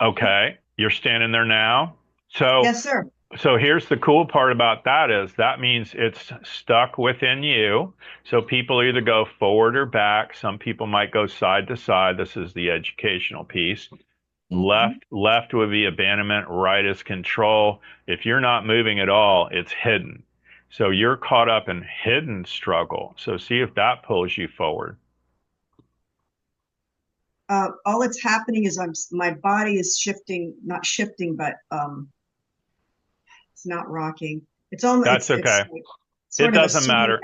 C: Okay. You're standing there now. So
F: yes, sir.
C: So here's the cool part about that is that means it's stuck within you. So people either go forward or back. Some people might go side to side. This is the educational piece. Left would be abandonment, right is control. If you're not moving at all, it's hidden. So you're caught up in hidden struggle. So see if that pulls you forward.
F: All that's happening is my body is shifting, not shifting, but it's not rocking. It's almost
C: that's okay.
F: It doesn't matter.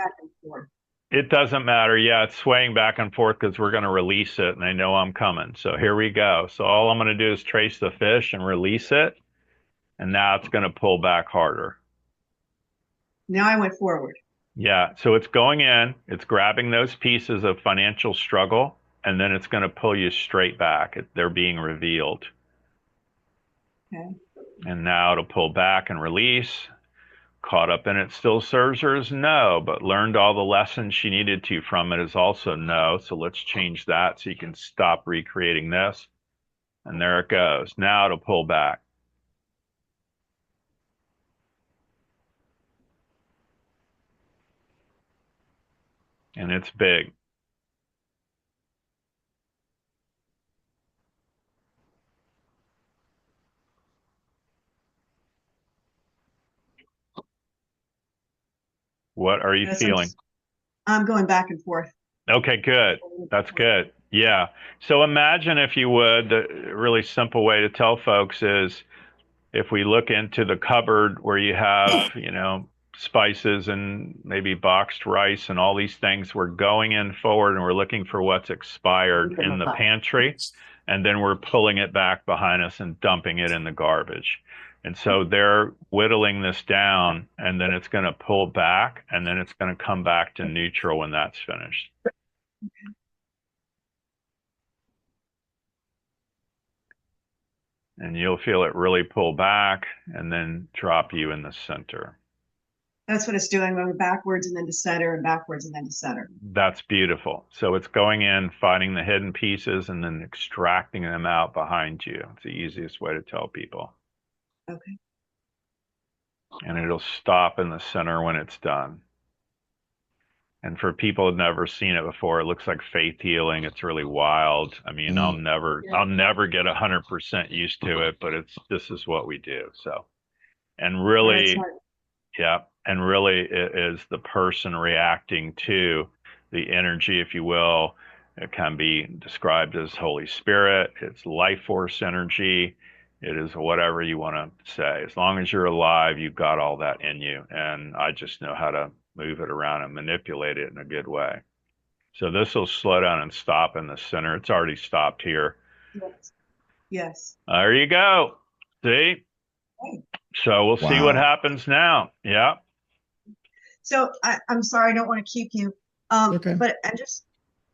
C: It doesn't matter. Yeah, it's swaying back and forth because we're going to release it, and they know I'm coming. So here we go. So all I'm going to do is trace the fish and release it, and now it's going to pull back harder.
F: Now I went forward.
C: Yeah, so it's going in, it's grabbing those pieces of financial struggle, and then it's going to pull you straight back. They're being revealed.
F: Okay.
C: And now it'll pull back and release. Caught up in it still serves her as no, but learned all the lessons she needed to from it is also no. So let's change that so you can stop recreating this. And there it goes. Now it'll pull back. And it's big. What are you feeling?
F: I'm going back and forth.
C: Okay, good. That's good. Yeah. So imagine, if you would, the really simple way to tell folks is if we look into the cupboard where you have, spices and maybe boxed rice and all these things, we're going in forward and we're looking for what's expired in the pantry. And then we're pulling it back behind us and dumping it in the garbage. And so they're whittling this down, and then it's going to pull back, and then it's going to come back to neutral when that's finished. And you'll feel it really pull back and then drop you in the center.
F: That's what it's doing. Going backwards and then to center and backwards and then to center.
C: That's beautiful. So it's going in, finding the hidden pieces, and then extracting them out behind you. It's the easiest way to tell people.
F: Okay.
C: and it'll stop in the center when it's done. And for people who've never seen it before, it looks like faith healing. It's really wild. I mean, I'll never get 100% used to it, but this is what we do. So, and really, yeah, and really it is the person reacting to the energy, if you will. It can be described as Holy Spirit. It's life force energy. It is whatever you want to say. As long as you're alive, you've got all that in you. And I just know how to move it around and manipulate it in a good way. So this will slow down and stop in the center. It's already stopped here.
F: Yes. Yes.
C: There you go. See? So we'll see what happens now. Yeah.
F: So I'm sorry, I don't want to keep you.
B: Okay.
F: But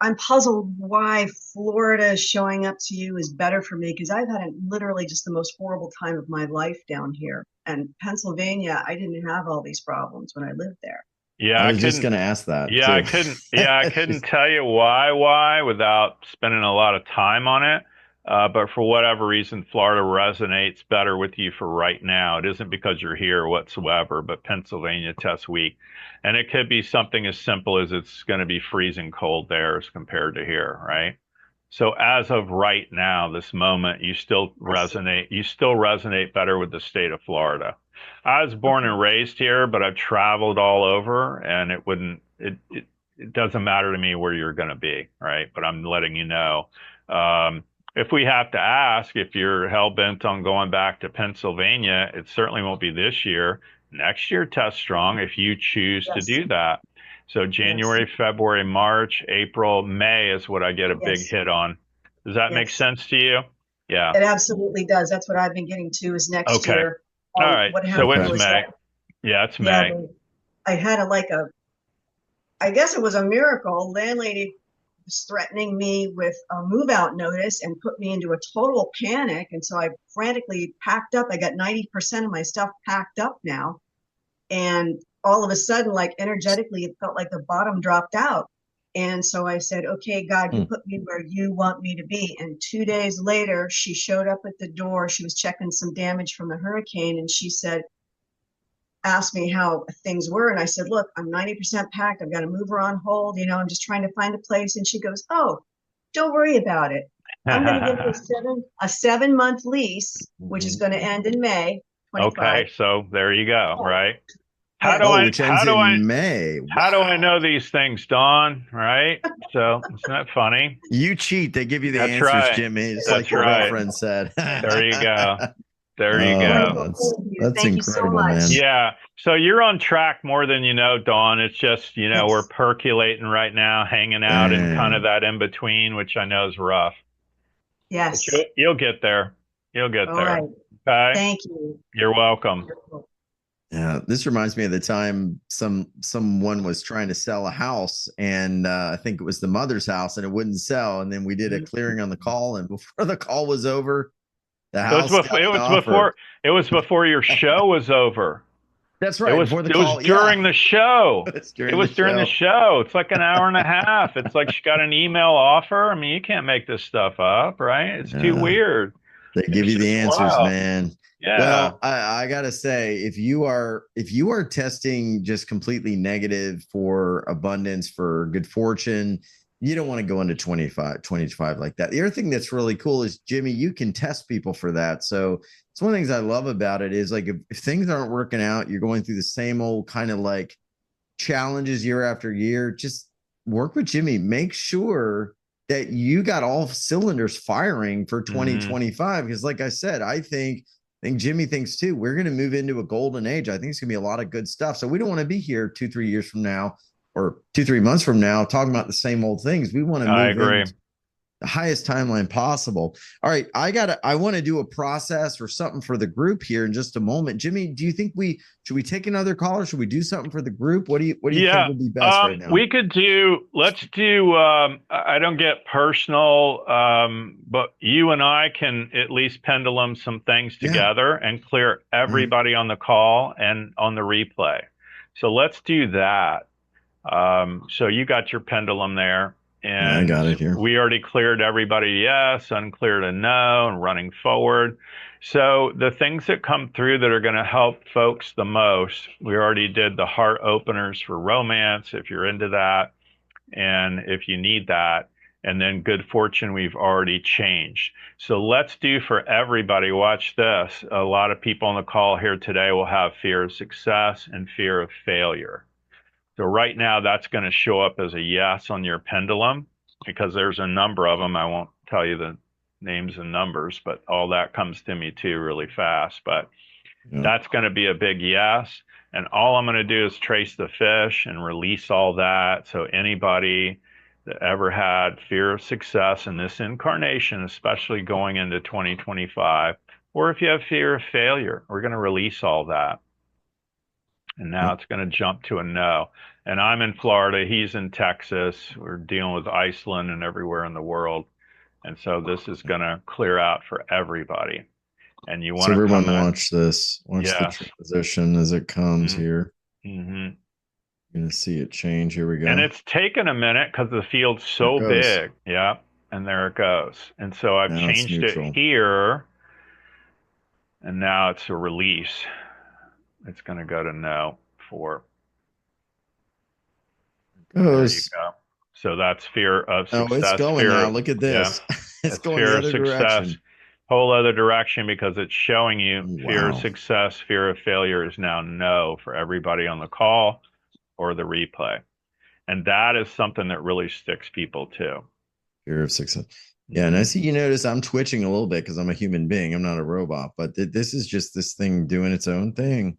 F: I'm puzzled why Florida showing up to you is better for me, because I've had literally just the most horrible time of my life down here. And Pennsylvania, I didn't have all these problems when I lived there.
C: Yeah,
B: I was just going to ask that.
C: Yeah, I couldn't. Yeah, I couldn't tell you why without spending a lot of time on it. But for whatever reason, Florida resonates better with you for right now. It isn't because you're here whatsoever, but Pennsylvania tests weak, and it could be something as simple as it's going to be freezing cold there as compared to here, right? So as of right now, this moment, you still resonate. You still resonate better with the state of Florida. I was born and raised here, but I've traveled all over, and it doesn't matter to me where you're going to be, right? But I'm letting you know. If we have to ask, if you're hell bent on going back to Pennsylvania, it certainly won't be this year. Next year, test strong if you choose to do that. So January, February, March, April, May is what I get a big hit on. Does that make sense to you? Yeah.
F: It absolutely does. That's what I've been getting to is next year.
C: All right. So it's May. Yeah, it's May.
F: I had I guess it was a miracle. Landlady was threatening me with a move out notice and put me into a total panic. And so I frantically packed up. I got 90% of my stuff packed up now. And all of a sudden, like energetically, it felt like the bottom dropped out. And so I said, okay, God, you put me where you want me to be. And 2 days later, she showed up at the door. She was checking some damage from the hurricane. And she asked me how things were. And I said, look, I'm 90% packed. I've got a mover on hold. I'm just trying to find a place. And she goes, oh, don't worry about it. I'm going to give you a 7-month lease, which is going to end in May 25.
C: Okay, so there you go, right?
B: May. Wow.
C: How do I know these things, Dawn? Right? So isn't that funny?
B: You cheat. They give you the answers,
C: right.
B: Jimmy. It's like your girlfriend said.
C: There you go. There you go.
B: That's incredible, man.
C: Yeah. So you're on track more than you know, Dawn. It's just, we're percolating right now, hanging out in kind of that in between, which I know is rough.
F: Yes.
C: But you'll get there. You'll get there.
F: Right.
C: Okay.
F: Thank you.
C: You're welcome.
B: Yeah, this reminds me of the time someone was trying to sell a house, and I think it was the mother's house, and it wouldn't sell. And then we did a clearing on the call, and before the call was over, the house
C: it was before your show was over.
B: That's right.
C: It was during the show. It was during the show. It's like an hour and a half. It's like she got an email offer. I mean, you can't make this stuff up, right? It's too weird.
B: They give you the answers, man.
C: Yeah.
B: Well, I gotta say, if you are testing just completely negative for abundance, for good fortune, you don't want to go into 25 like that. The other thing that's really cool is, Jimmy, you can test people for that. So it's one of the things I love about it is, like, if things aren't working out, you're going through the same old kind of like challenges year after year, just work with Jimmy. Make sure that you got all cylinders firing for 2025. Because like I said, I think Jimmy thinks too, we're going to move into a golden age. I think it's going to be a lot of good stuff. So we don't want to be here 2-3 years from now, or 2-3 months from now, talking about the same old things. We want to move in the highest timeline possible. All right. I want to do a process or something for the group here in just a moment. Jimmy, do you think should we take another call, or should we do something for the group? What do you think would be best right now?
C: Let's do, I don't get personal, but you and I can at least pendulum some things together and clear everybody on the call and on the replay. So let's do that. So you got your pendulum there. And
B: I got it here.
C: We already cleared everybody yes, uncleared a no, and running forward. So the things that come through that are going to help folks the most, we already did the heart openers for romance, if you're into that, and if you need that. And then good fortune, we've already changed. So let's do for everybody, watch this. A lot of people on the call here today will have fear of success and fear of failure. So right now, that's going to show up as a yes on your pendulum because there's a number of them. I won't tell you the names and numbers, but all that comes to me too really fast. But that's going to be a big yes. And all I'm going to do is trace the fish and release all that. So anybody that ever had fear of success in this incarnation, especially going into 2025, or if you have fear of failure, we're going to release all that. And now it's going to jump to a no. And I'm in Florida. He's in Texas. We're dealing with Iceland and everywhere in the world. And so this is going to clear out for everybody. And you want to
B: everyone
C: come in.
B: watch this. Watch the transition as it comes here.
C: Mm-hmm.
B: You're going to see it change. Here we go.
C: And it's taken a minute because the field's so big. Yeah. And there it goes. And so I've changed it here. And now it's a release. It's going to go to no for. There you go. So that's fear of success.
B: Oh, it's going now. Look at this. Yeah. It's going the other direction.
C: Whole other direction because it's showing you fear of success, fear of failure is now no for everybody on the call or the replay. And that is something that really sticks people too.
B: Fear of success. Yeah, and I see you notice I'm twitching a little bit because I'm a human being. I'm not a robot, but this is just this thing doing its own thing.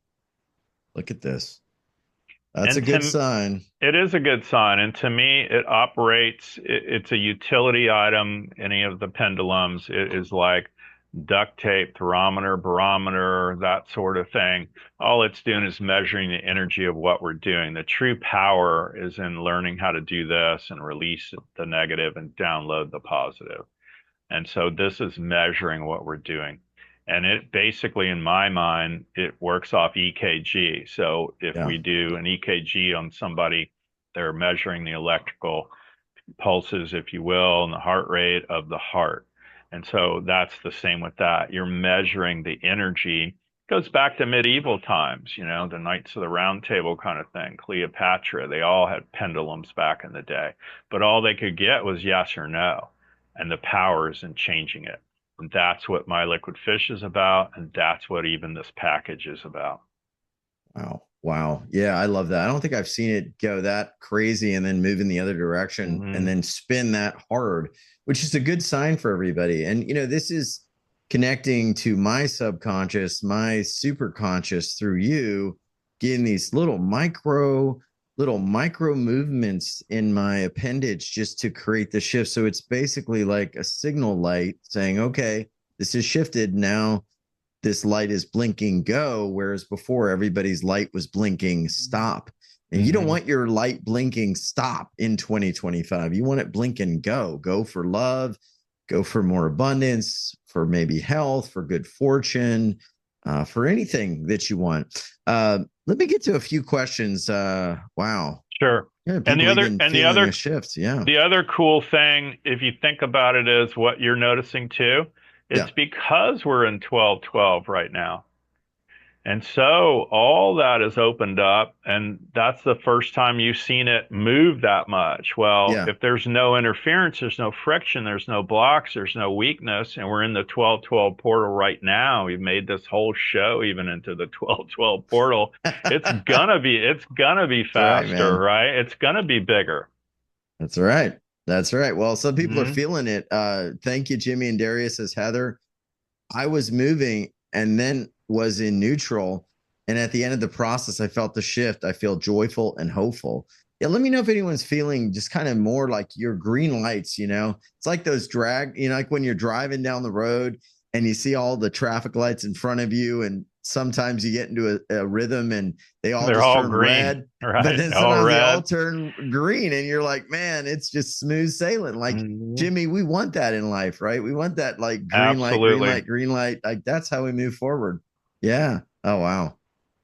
B: Look at this. That's a good sign.
C: It is a good sign. And to me, it operates, it's a utility item. Any of the pendulums, it is like duct tape, thermometer, barometer, that sort of thing. All it's doing is measuring the energy of what we're doing. The true power is in learning how to do this and release the negative and download the positive. And so this is measuring what we're doing. And it basically, in my mind, it works off EKG. So if we do an EKG on somebody, they're measuring the electrical pulses, if you will, and the heart rate of the heart. And so that's the same with that. You're measuring the energy. It goes back to medieval times, you know, the Knights of the Round Table kind of thing. Cleopatra, they all had pendulums back in the day. But all they could get was yes or no. And the power is in changing it. And that's what My Liquid Fish is about. And that's what even this package is about.
B: Wow. Wow. Yeah, I love that. I don't think I've seen it go that crazy and then move in the other direction and then spin that hard, which is a good sign for everybody. And, you know, this is connecting to my subconscious, my super conscious through you, getting these little micro movements in my appendage just to create the shift. So it's basically like a signal light saying, okay, this is shifted. Now this light is blinking go, whereas before everybody's light was blinking stop. And you don't want your light blinking stop in 2025. You want it blinking go for love, go for more abundance, for maybe health, for good fortune, for anything that you want. Let me get to a few questions. Wow.
C: Sure.
B: Yeah,
C: and the other
B: shifts. Yeah.
C: The other cool thing, if you think about it, is what you're noticing too. It's because we're in 12-12 right now. And so all that is opened up, and that's the first time you've seen it move that much. Well, if there's no interference, there's no friction, there's no blocks, there's no weakness, and we're in the 12-12 portal right now. We've made this whole show even into the 12-12 portal. It's gonna be faster, right? It's gonna be bigger.
B: That's right. That's right. Well, some people are feeling it. Thank you, Jimmy and Darius, says Heather. I was moving and then was in neutral. And at the end of the process, I felt the shift. I feel joyful and hopeful. Yeah, let me know if anyone's feeling just kind of more like your green lights, you know? It's like those like when you're driving down the road and you see all the traffic lights in front of you, and sometimes you get into a rhythm and they're all turn
C: green,
B: red,
C: right?
B: But then sometimes they all turn green and you're like, man, it's just smooth sailing. Like Jimmy, we want that in life, right? We want that like green light, green light. Like that's how we move forward. Yeah. Oh, wow.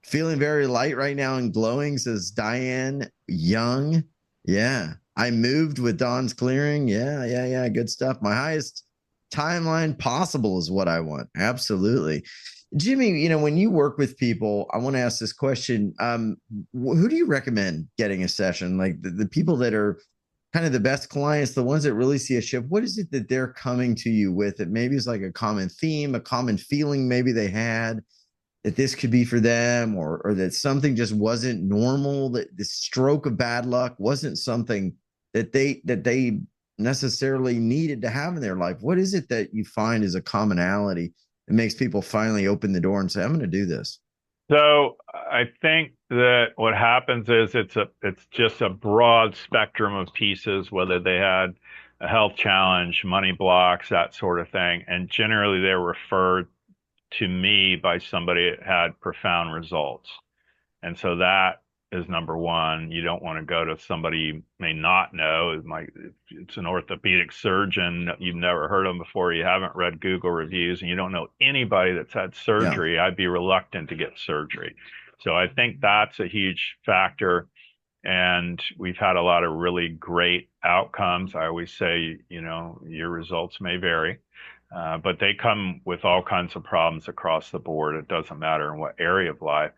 B: Feeling very light right now and glowing, says Diane Young. Yeah. I moved with Dawn's clearing. Yeah. Good stuff. My highest timeline possible is what I want. Absolutely. Jimmy, you know, when you work with people, I want to ask this question. Who do you recommend getting a session? Like the people that are kind of the best clients, the ones that really see a shift, what is it that they're coming to you with? It maybe is like a common theme, a common feeling maybe they had that this could be for them, or that something just wasn't normal, that the stroke of bad luck wasn't something that they necessarily needed to have in their life. What is it that you find is a commonality that makes people finally open the door and say, I'm going to do this?
C: So I think that what happens is it's just a broad spectrum of pieces, whether they had a health challenge, money blocks, that sort of thing. And generally they're referred to me by somebody that had profound results. And so that is number one. You don't want to go to somebody you may not know. It's an orthopedic surgeon you've never heard of before. You haven't read Google reviews and you don't know anybody that's had surgery. Yeah. I'd be reluctant to get surgery. So I think that's a huge factor. And we've had a lot of really great outcomes. I always say, you know, your results may vary. But they come with all kinds of problems across the board. It doesn't matter in what area of life.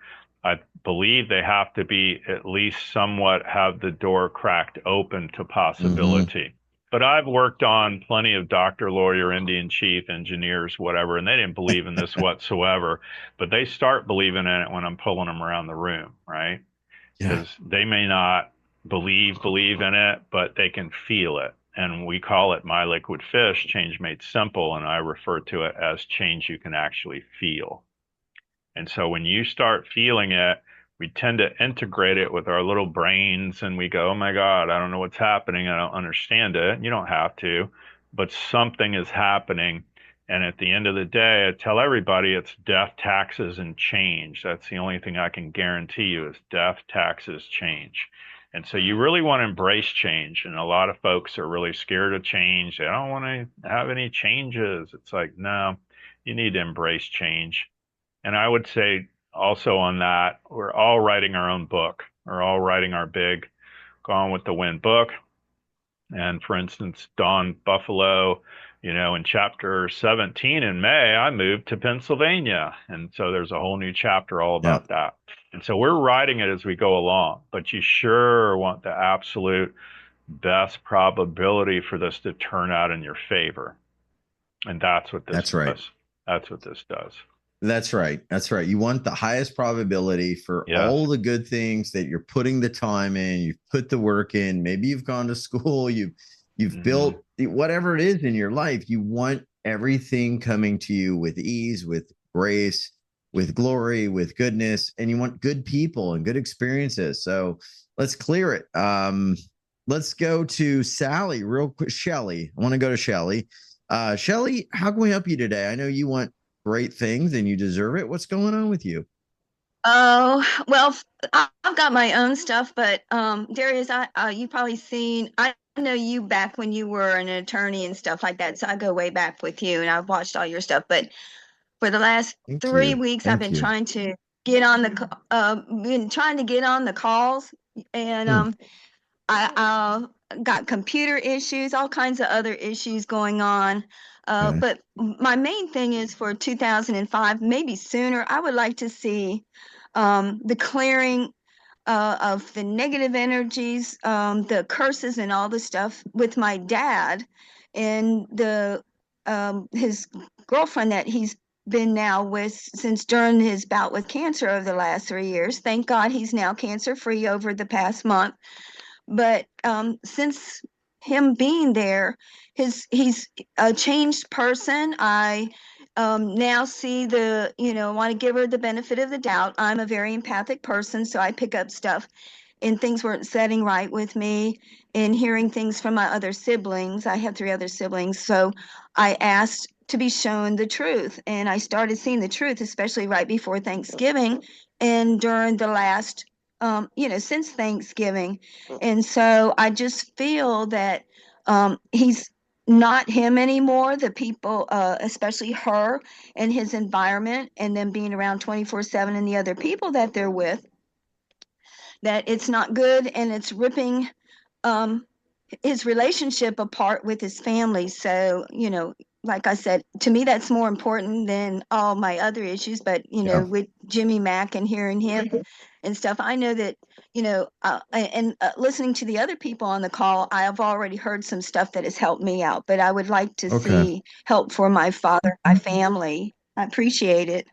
C: I believe they have to be at least somewhat have the door cracked open to possibility. Mm-hmm. But I've worked on plenty of doctor, lawyer, Indian chief, engineers, whatever, and they didn't believe in this whatsoever. But they start believing in it when I'm pulling them around the room, right? Because they may not believe in it, but they can feel it. And we call it My Liquid Fish, change made simple. And I refer to it as change you can actually feel. And so when you start feeling it, we tend to integrate it with our little brains and we go, oh my God, I don't know what's happening. I don't understand it. You don't have to, but something is happening. And at the end of the day, I tell everybody it's death, taxes, and change. That's the only thing I can guarantee you is death, taxes, change. And so you really want to embrace change. And a lot of folks are really scared of change. They don't want to have any changes. It's like, no, you need to embrace change. And I would say also on that, we're all writing our own book. We're all writing our big Gone with the Wind book. And for instance, Dawn Buffalo, you know, in chapter 17 in May, I moved to Pennsylvania. And so there's a whole new chapter all about that. And so we're writing it as we go along, but you sure want the absolute best probability for this to turn out in your favor. And that's what this does. That's what this does.
B: That's right. That's right. You want the highest probability for all the good things that you're putting the time in, you've put the work in, maybe you've gone to school, you've built whatever it is in your life. You want everything coming to you with ease, with grace, with glory, with goodness, and you want good people and good experiences. So let's clear it. Let's go to Sally real quick. Shelly, I want to go to Shelly. Shelly, how can we help you today? I know you want great things and you deserve it. What's going on with you?
G: Oh, well, I've got my own stuff, but Darius, you probably seen, I know you back when you were an attorney and stuff like that. So I go way back with you and I've watched all your stuff. But for the last 3 weeks, I've been trying to get on the calls, and I got computer issues, all kinds of other issues going on. But my main thing is for 2005, maybe sooner, I would like to see the clearing of the negative energies, the curses and all the stuff with my dad and his girlfriend that he's been now with since during his bout with cancer over the last 3 years. Thank God he's now cancer-free over the past month. But since him being there, he's a changed person. I now see want to give her the benefit of the doubt. I'm a very empathic person, so I pick up stuff and things weren't setting right with me and hearing things from my other siblings. I have 3 other siblings, so I asked to be shown the truth, and I started seeing the truth, especially right before Thanksgiving and during the last since Thanksgiving. And so I just feel that he's not him anymore. The people, especially her and his environment, and them being around 24/7 and the other people that they're with, that it's not good and it's ripping his relationship apart with his family. So, like I said, to me, that's more important than all my other issues. But, with Jimmy Mack and hearing him and stuff, I know that, listening to the other people on the call, I have already heard some stuff that has helped me out. But I would like to see help for my father, my family. I appreciate it.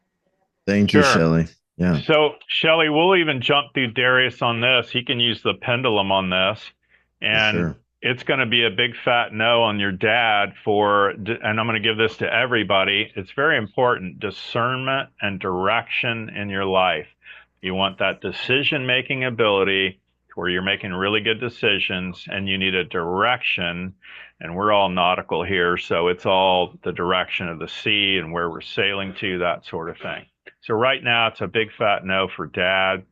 B: Thank you, Shelley. Yeah.
C: So, Shelley, we'll even jump through Darius on this. He can use the pendulum on this. And it's going to be a big fat no on your dad and I'm going to give this to everybody. It's very important, discernment and direction in your life. You want that decision-making ability where you're making really good decisions, and you need a direction. And we're all nautical here, so it's all the direction of the sea and where we're sailing to, that sort of thing. So right now it's a big fat no for dad.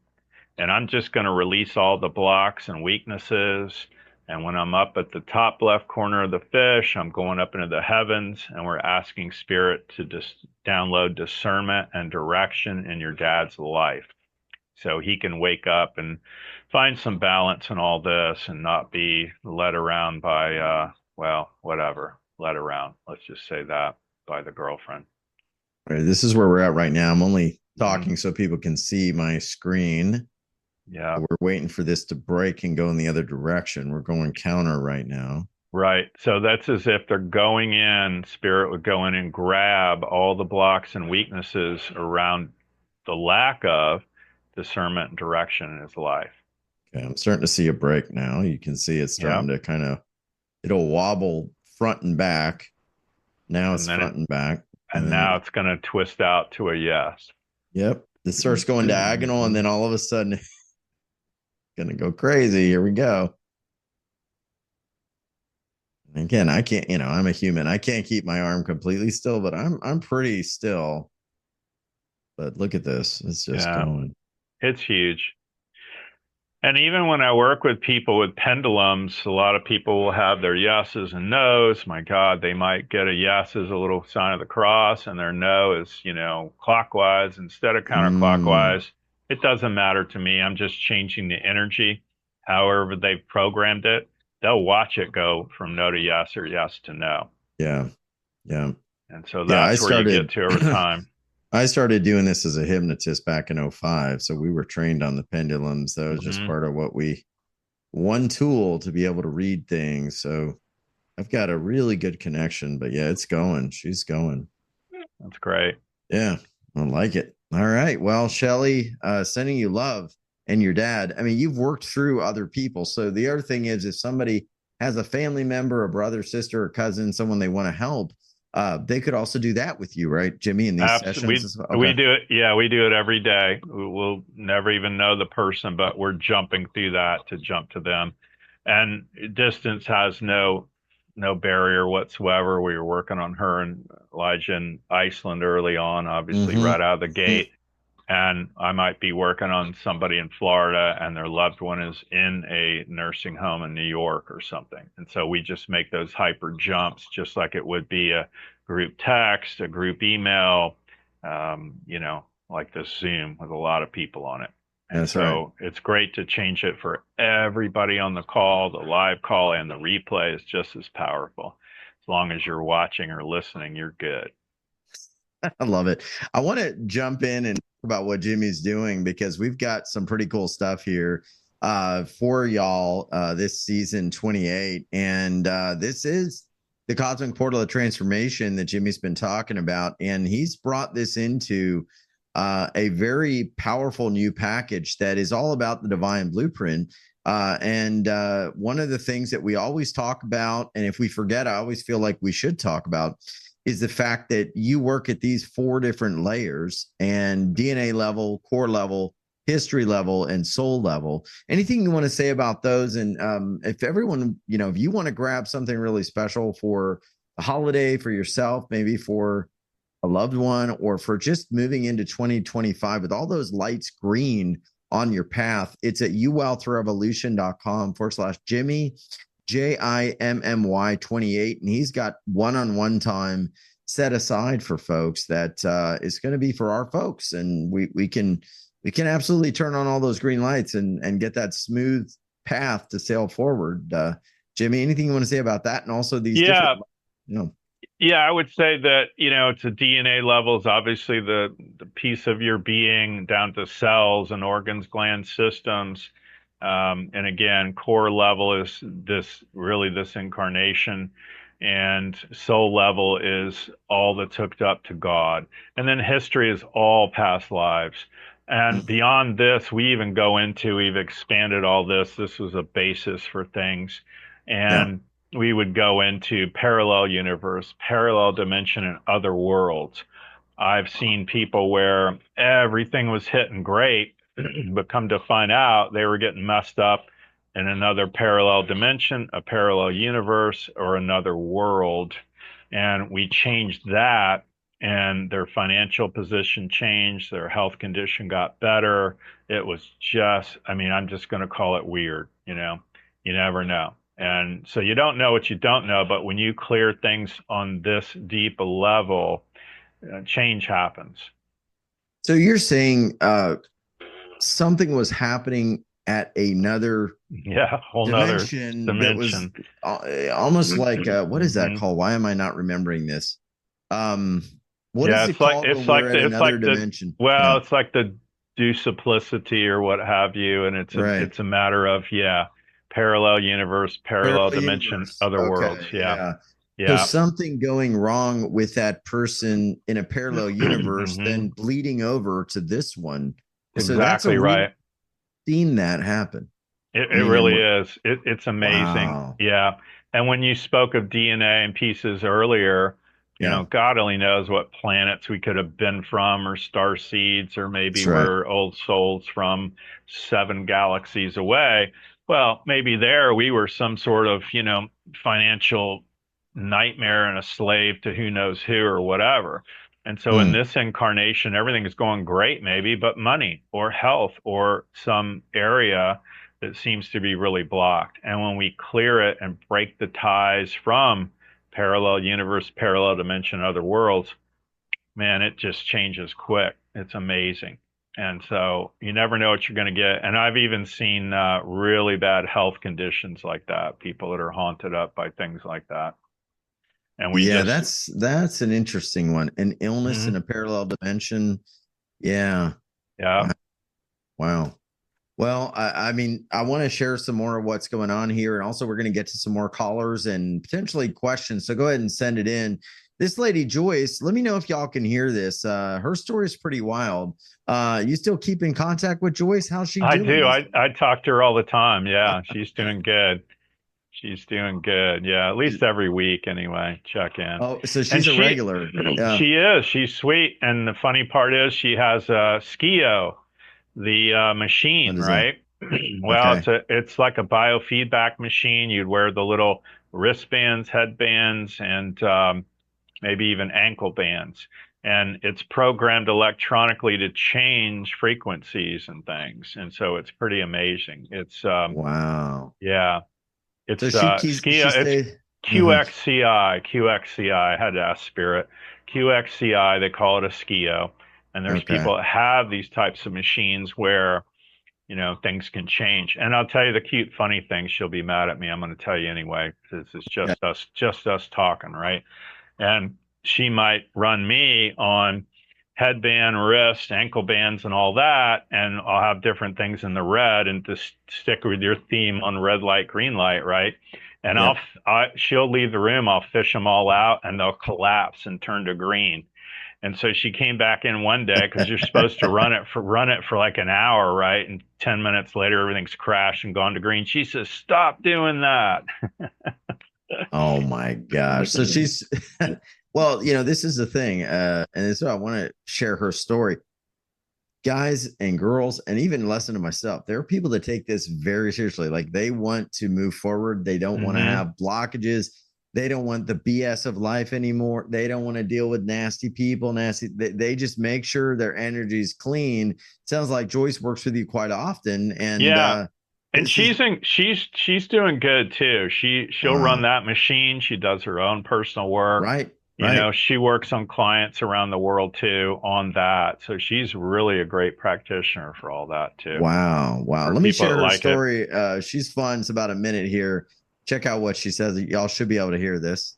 C: And I'm just going to release all the blocks and weaknesses. And when I'm up at the top left corner of the fish, I'm going up into the heavens, and we're asking Spirit to just download discernment and direction in your dad's life, so he can wake up and find some balance in all this and not be led around by, led around, let's just say that, by the girlfriend.
B: All right, this is where we're at right now. I'm only talking so people can see my screen.
C: Yeah.
B: We're waiting for this to break and go in the other direction. We're going counter right now.
C: Right. So that's as if they're going in, Spirit would go in and grab all the blocks and weaknesses around the lack of discernment and direction in his life.
B: Okay, I'm starting to see a break now. You can see it's starting to it'll wobble front and back. Now it's front and back.
C: And now it's going to twist out to a yes.
B: Yep. It starts going diagonal, and then all of a sudden it's going to go crazy. Here we go. And again, I can't, I'm a human. I can't keep my arm completely still, but I'm pretty still. But look at this. It's just going.
C: It's huge. And even when I work with people with pendulums, a lot of people will have their yeses and nos. My God, they might get a yes as a little sign of the cross, and their no is, clockwise instead of counterclockwise. It doesn't matter to me. I'm just changing the energy. However they've programmed it, they'll watch it go from no to yes or yes to no.
B: Yeah. Yeah.
C: And so that's where you get to over time.
B: I started doing this as a hypnotist back in 2005. So we were trained on the pendulums. That was just part of one tool to be able to read things. So I've got a really good connection, but yeah, it's going. She's going.
C: That's great.
B: Yeah. I like it. All right. Well, Shelley, sending you love and your dad. I mean, you've worked through other people. So the other thing is, if somebody has a family member, a brother, sister, or cousin, someone they want to help, they could also do that with you, right, Jimmy, in these sessions?
C: We do it. Yeah, we do it every day. We'll never even know the person, but we're jumping through that to jump to them. And distance has no barrier whatsoever. We were working on her and Elijah in Iceland early on, obviously right out of the gate. And I might be working on somebody in Florida and their loved one is in a nursing home in New York or something. And so we just make those hyper jumps, just like it would be a group text, a group email, like this Zoom with a lot of people on it. And it's great to change it for everybody on the call. The live call and the replay is just as powerful. As long as you're watching or listening, you're good.
B: I love it. I want to jump in and talk about what Jimmy's doing, because we've got some pretty cool stuff here for y'all this season 28. And this is the Cosmic Portal of Transformation that Jimmy's been talking about. And he's brought this into a very powerful new package that is all about the divine blueprint. And one of the things that we always talk about, and if we forget, I always feel like we should talk about, is the fact that you work at these 4 different layers, and DNA level, core level, history level, and soul level. Anything you want to say about those? And if everyone, if you want to grab something really special for a holiday, for yourself, maybe for a loved one, or for just moving into 2025 with all those lights green on your path, it's at uwealthrevolution.com/Jimmy. JIMMY 28, and he's got one-on-one time set aside for folks that is going to be for our folks, and we can absolutely turn on all those green lights and get that smooth path to sail forward. Jimmy, anything you want to say about that, and also these different,
C: Yeah, I would say that, it's a DNA levels, obviously the piece of your being down to cells and organs, glands, systems. And again, core level is this incarnation, and soul level is all that's hooked up to God. And then history is all past lives. And beyond this, we've expanded all this. This was a basis for things. And we would go into parallel universe, parallel dimension, and other worlds. I've seen people where everything was hitting great, but come to find out they were getting messed up in another parallel dimension, a parallel universe, or another world. And we changed that, and their financial position changed, their health condition got better. It was just, I'm just going to call it weird, you never know. And so you don't know what you don't know, but when you clear things on this deep a level, change happens.
B: So you're saying something was happening at another
C: whole
B: dimension that was almost like what is that called? Why am I not remembering this? What is it called when we're at another dimension?
C: It's like the duplicity or what have you, and it's a matter of parallel universe, parallel dimension, universe. Other worlds. Yeah.
B: So something going wrong with that person in a parallel universe, then bleeding over to this one.
C: Exactly right.
B: Seen that happen.
C: It really is. It's amazing. Wow. Yeah. And when you spoke of DNA and pieces earlier, God only knows what planets we could have been from, or star seeds, or maybe we're old souls from 7 galaxies away. Well, maybe there we were some sort of, financial nightmare and a slave to who knows who or whatever. And so in this incarnation, everything is going great, maybe, but money or health or some area that seems to be really blocked. And when we clear it and break the ties from parallel universe, parallel dimension, other worlds, man, it just changes quick. It's amazing. And so you never know what you're going to get. And I've even seen really bad health conditions like that, people that are haunted up by things like that. And
B: that's an interesting one. An illness in a parallel dimension. Yeah. Wow. Well, I want to share some more of what's going on here. And also we're going to get to some more callers and potentially questions. So go ahead and send it in. This lady, Joyce, let me know if y'all can hear this. Her story is pretty wild. You still keep in contact with Joyce? How's she doing?
C: I do. I talk to her all the time. Yeah, she's doing good. She's doing good. Yeah, at least every week anyway. Check in.
B: Oh, so she's a regular.
C: Yeah. She is. She's sweet. And the funny part is she has a Skio, the machine, right? Well, it's like a biofeedback machine. You'd wear the little wristbands, headbands, and maybe even ankle bands. And it's programmed electronically to change frequencies and things. And so it's pretty amazing. It's
B: wow.
C: Yeah. It's
B: so
C: Skio, it's QXCI. I had to ask Spirit. QXCI, they call it a Skio. And there's people that have these types of machines where, things can change. And I'll tell you the cute, funny thing. She'll be mad at me. I'm going to tell you anyway, because it's just us talking, right? And she might run me on headband, wrist, ankle bands, and all that. And I'll have different things in the red, and to stick with your theme on red light, green light, right? And she'll leave the room. I'll fish them all out, and they'll collapse and turn to green. And so she came back in one day, because you're supposed to run it for like an hour, right? And 10 minutes later, everything's crashed and gone to green. She says, "Stop doing that."
B: Oh my gosh. So she's, well, this is the thing. And this is why I want to share her story. Guys and girls, and even listen to myself, there are people that take this very seriously. Like, they want to move forward. They don't want to have blockages. They don't want the BS of life anymore. They don't want to deal with nasty people, They just make sure their energy is clean. Sounds like Joyce works with you quite often. And
C: and she's doing good too. She'll run that machine. She does her own personal work.
B: Right.
C: She works on clients around the world too on that. So she's really a great practitioner for all that too.
B: Wow. Let me share her story. She's fun. It's about a minute here. Check out what she says. Y'all should be able to hear this.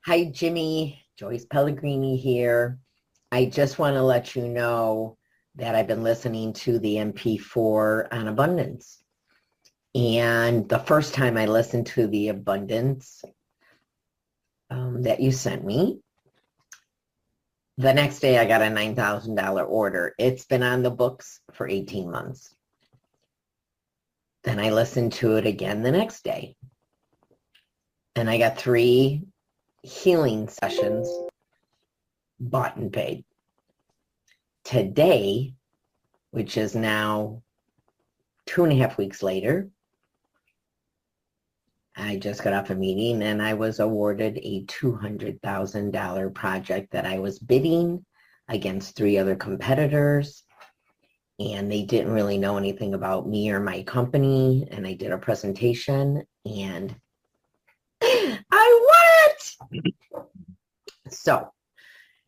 H: Hi, Jimmy. Joyce Pellegrini here. I just want to let you know that I've been listening to the MP4 on abundance. And the first time I listened to the abundance that you sent me, the next day I got a $9,000 order. It's been on the books for 18 months. Then I listened to it again the next day. And I got 3 healing sessions bought and paid. Today, which is now 2.5 weeks later, I just got off a meeting and I was awarded a $200,000 project that I was bidding against 3 other competitors. And they didn't really know anything about me or my company. And I did a presentation and I won it! So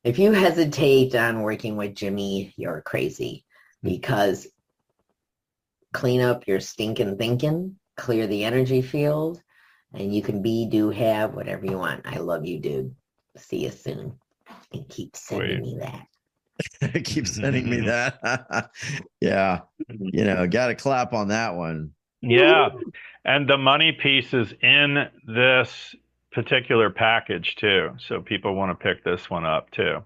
H: if you hesitate on working with Jimmy, you're crazy, because clean up your stinking thinking, clear the energy field, and you can be, do, have whatever you want. I love you, dude. See you soon. And keep sending me that.
B: Keep sending me that. Yeah. Got to clap on that one.
C: Yeah. And the money piece is in this particular package too. So people want to pick this one up too.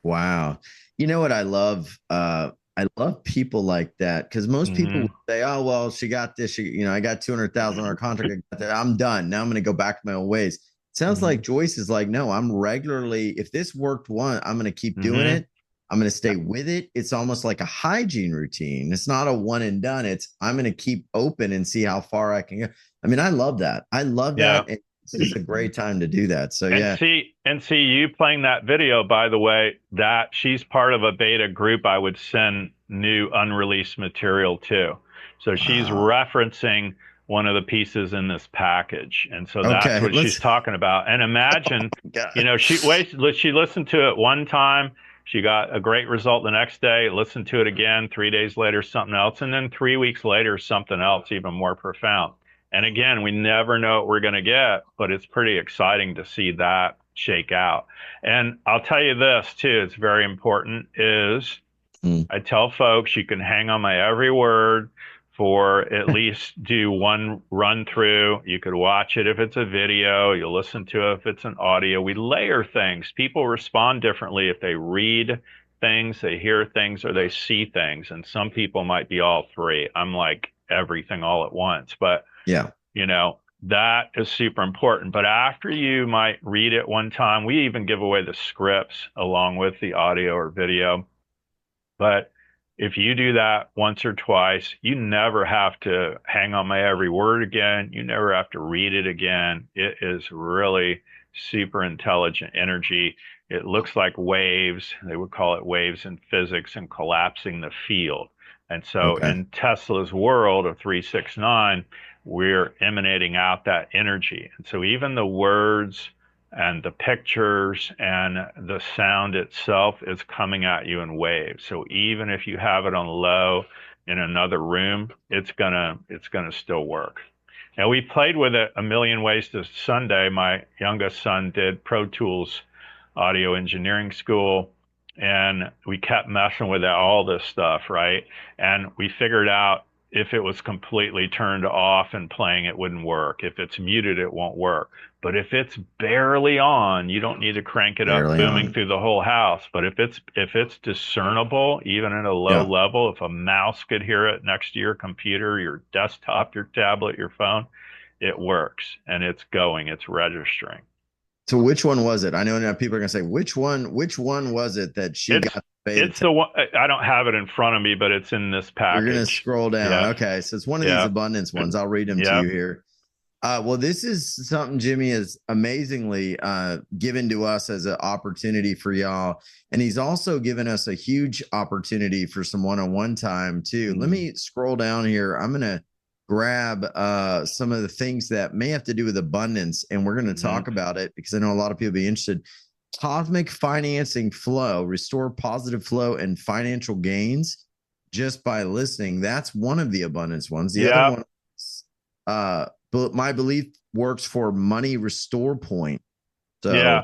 B: Wow. You know what I love? I love people like that, because most people would say, oh, well, she got this. I got $200,000 contract. I'm done. Now I'm going to go back to my old ways. Sounds like Joyce is like, no, I'm regularly, if this worked one, I'm going to keep doing it. I'm going to stay with it. It's almost like a hygiene routine. It's not a one and done. It's I'm going to keep open and see how far I can go. I mean, I love that. I love that. It's just a great time to do that. So
C: see you playing that video, by the way, that she's part of a beta group I would send new unreleased material to. So she's referencing one of the pieces in this package. And so that's what she's talking about. And imagine, she listened to it one time. She got a great result the next day, listened to it again, 3 days later, something else. And then 3 weeks later, something else even more profound. And again, we never know what we're going to get, but it's pretty exciting to see that shake out. And I'll tell you this too, it's very important, is I tell folks you can hang on my every word for at least do one run through. You could watch it if it's a video, you'll listen to it if it's an audio. We layer things. People respond differently if they read things, they hear things, or they see things. And some people might be all 3. I'm like everything all at once. But that is super important. But after you might read it one time, we even give away the scripts along with the audio or video. But if you do that once or twice, you never have to hang on my every word again. You never have to read it again. It is really super intelligent energy. It looks like waves. They would call it waves in physics, and collapsing the field. And so in Tesla's world of 369, we're emanating out that energy. And so even the words and the pictures and the sound itself is coming at you in waves. So even if you have it on low in another room, it's gonna still work. And we played with it a million ways this Sunday. My youngest son did Pro Tools audio engineering school, and we kept messing with all this stuff, right? And we figured out if it was completely turned off and playing, it wouldn't work. If it's muted, it won't work. But if it's barely on, you don't need to crank it up, booming through the whole house. But if it's discernible, even at a low level, if a mouse could hear it next to your computer, your desktop, your tablet, your phone, it works, and it's going, it's registering.
B: So which one was it? I know now people are going to say, which one was it that she got?
C: It's the one. I don't have it in front of me, but it's in this package.
B: You're going to scroll down. Yeah. Okay. So it's one of these abundance ones. I'll read them to you here. Well, this is something Jimmy has amazingly given to us as an opportunity for y'all. And he's also given us a huge opportunity for some one-on-one time too. Let me scroll down here. I'm going to grab some of the things that may have to do with abundance, and we're going to talk about it because I know a lot of people be interested. Cosmic financing flow, restore positive flow and financial gains just by listening. That's one of the abundance ones. The other one is, but my belief works for money restore point. So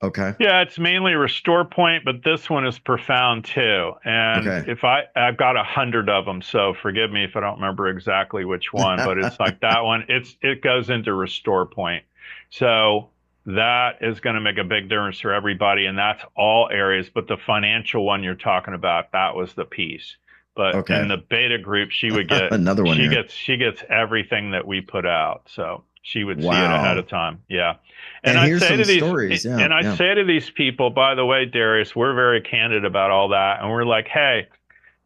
B: Okay.
C: Yeah, it's mainly restore point, but this one is profound too. And
B: Okay.
C: if I've got 100 of them, so forgive me if I don't remember exactly which one, but it's like that one. It goes into restore point. So that is going to make a big difference for everybody, and that's all areas. But the financial one you're talking about, that was the piece. But
B: Okay.
C: in the beta group, she would get
B: another one.
C: she gets everything that we put out. So she would see it
B: Wow.
C: ahead of time. Yeah.
B: And
C: I
B: here's
C: say
B: some
C: to these
B: stories. Yeah,
C: and I
B: yeah.
C: say to these people, by the way, Darius, we're very candid about all that. And we're like, hey,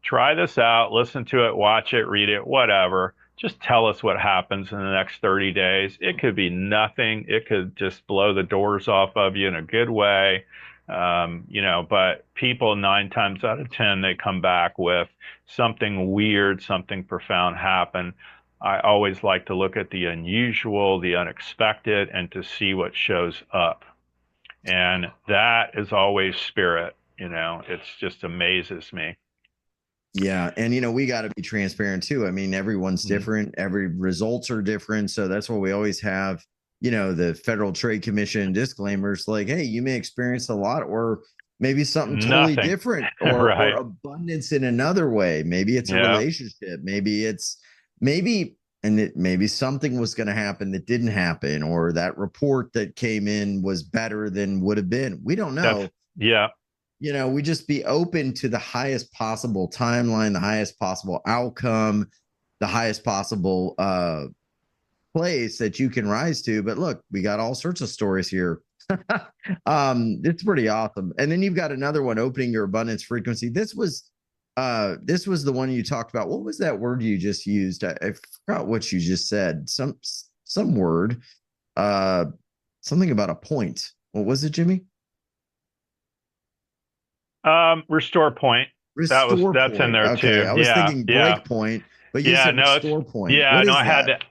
C: try this out, listen to it, watch it, read it, whatever. Just tell us what happens in the next 30 days. It could be nothing. It could just blow the doors off of you in a good way. But people 9 times out of 10, they come back with something weird, something profound happen. I always like to look at the unusual, the unexpected, and to see what shows up. And that is always spirit. It's just amazes me.
B: Yeah. And, we got to be transparent too. I mean, everyone's different. Every results are different. So that's why we always have, the Federal Trade Commission disclaimers like, hey, you may experience a lot or maybe something totally different or,
C: right.
B: or abundance in another way. Maybe it's a relationship. Maybe something was going to happen that didn't happen, or that report that came in was better than would have been. We don't know. We just be open to the highest possible timeline, the highest possible outcome, the highest possible place that you can rise to. But look, we got all sorts of stories here. It's pretty awesome. And then you've got another one, opening your abundance frequency. This was the one you talked about. What was that word you just used? I forgot what you just said. Some word, something about a point. What was it, Jimmy?
C: Restore point. That's in there too.
B: I was thinking break point, but you said restore point.
C: Yeah,
B: what is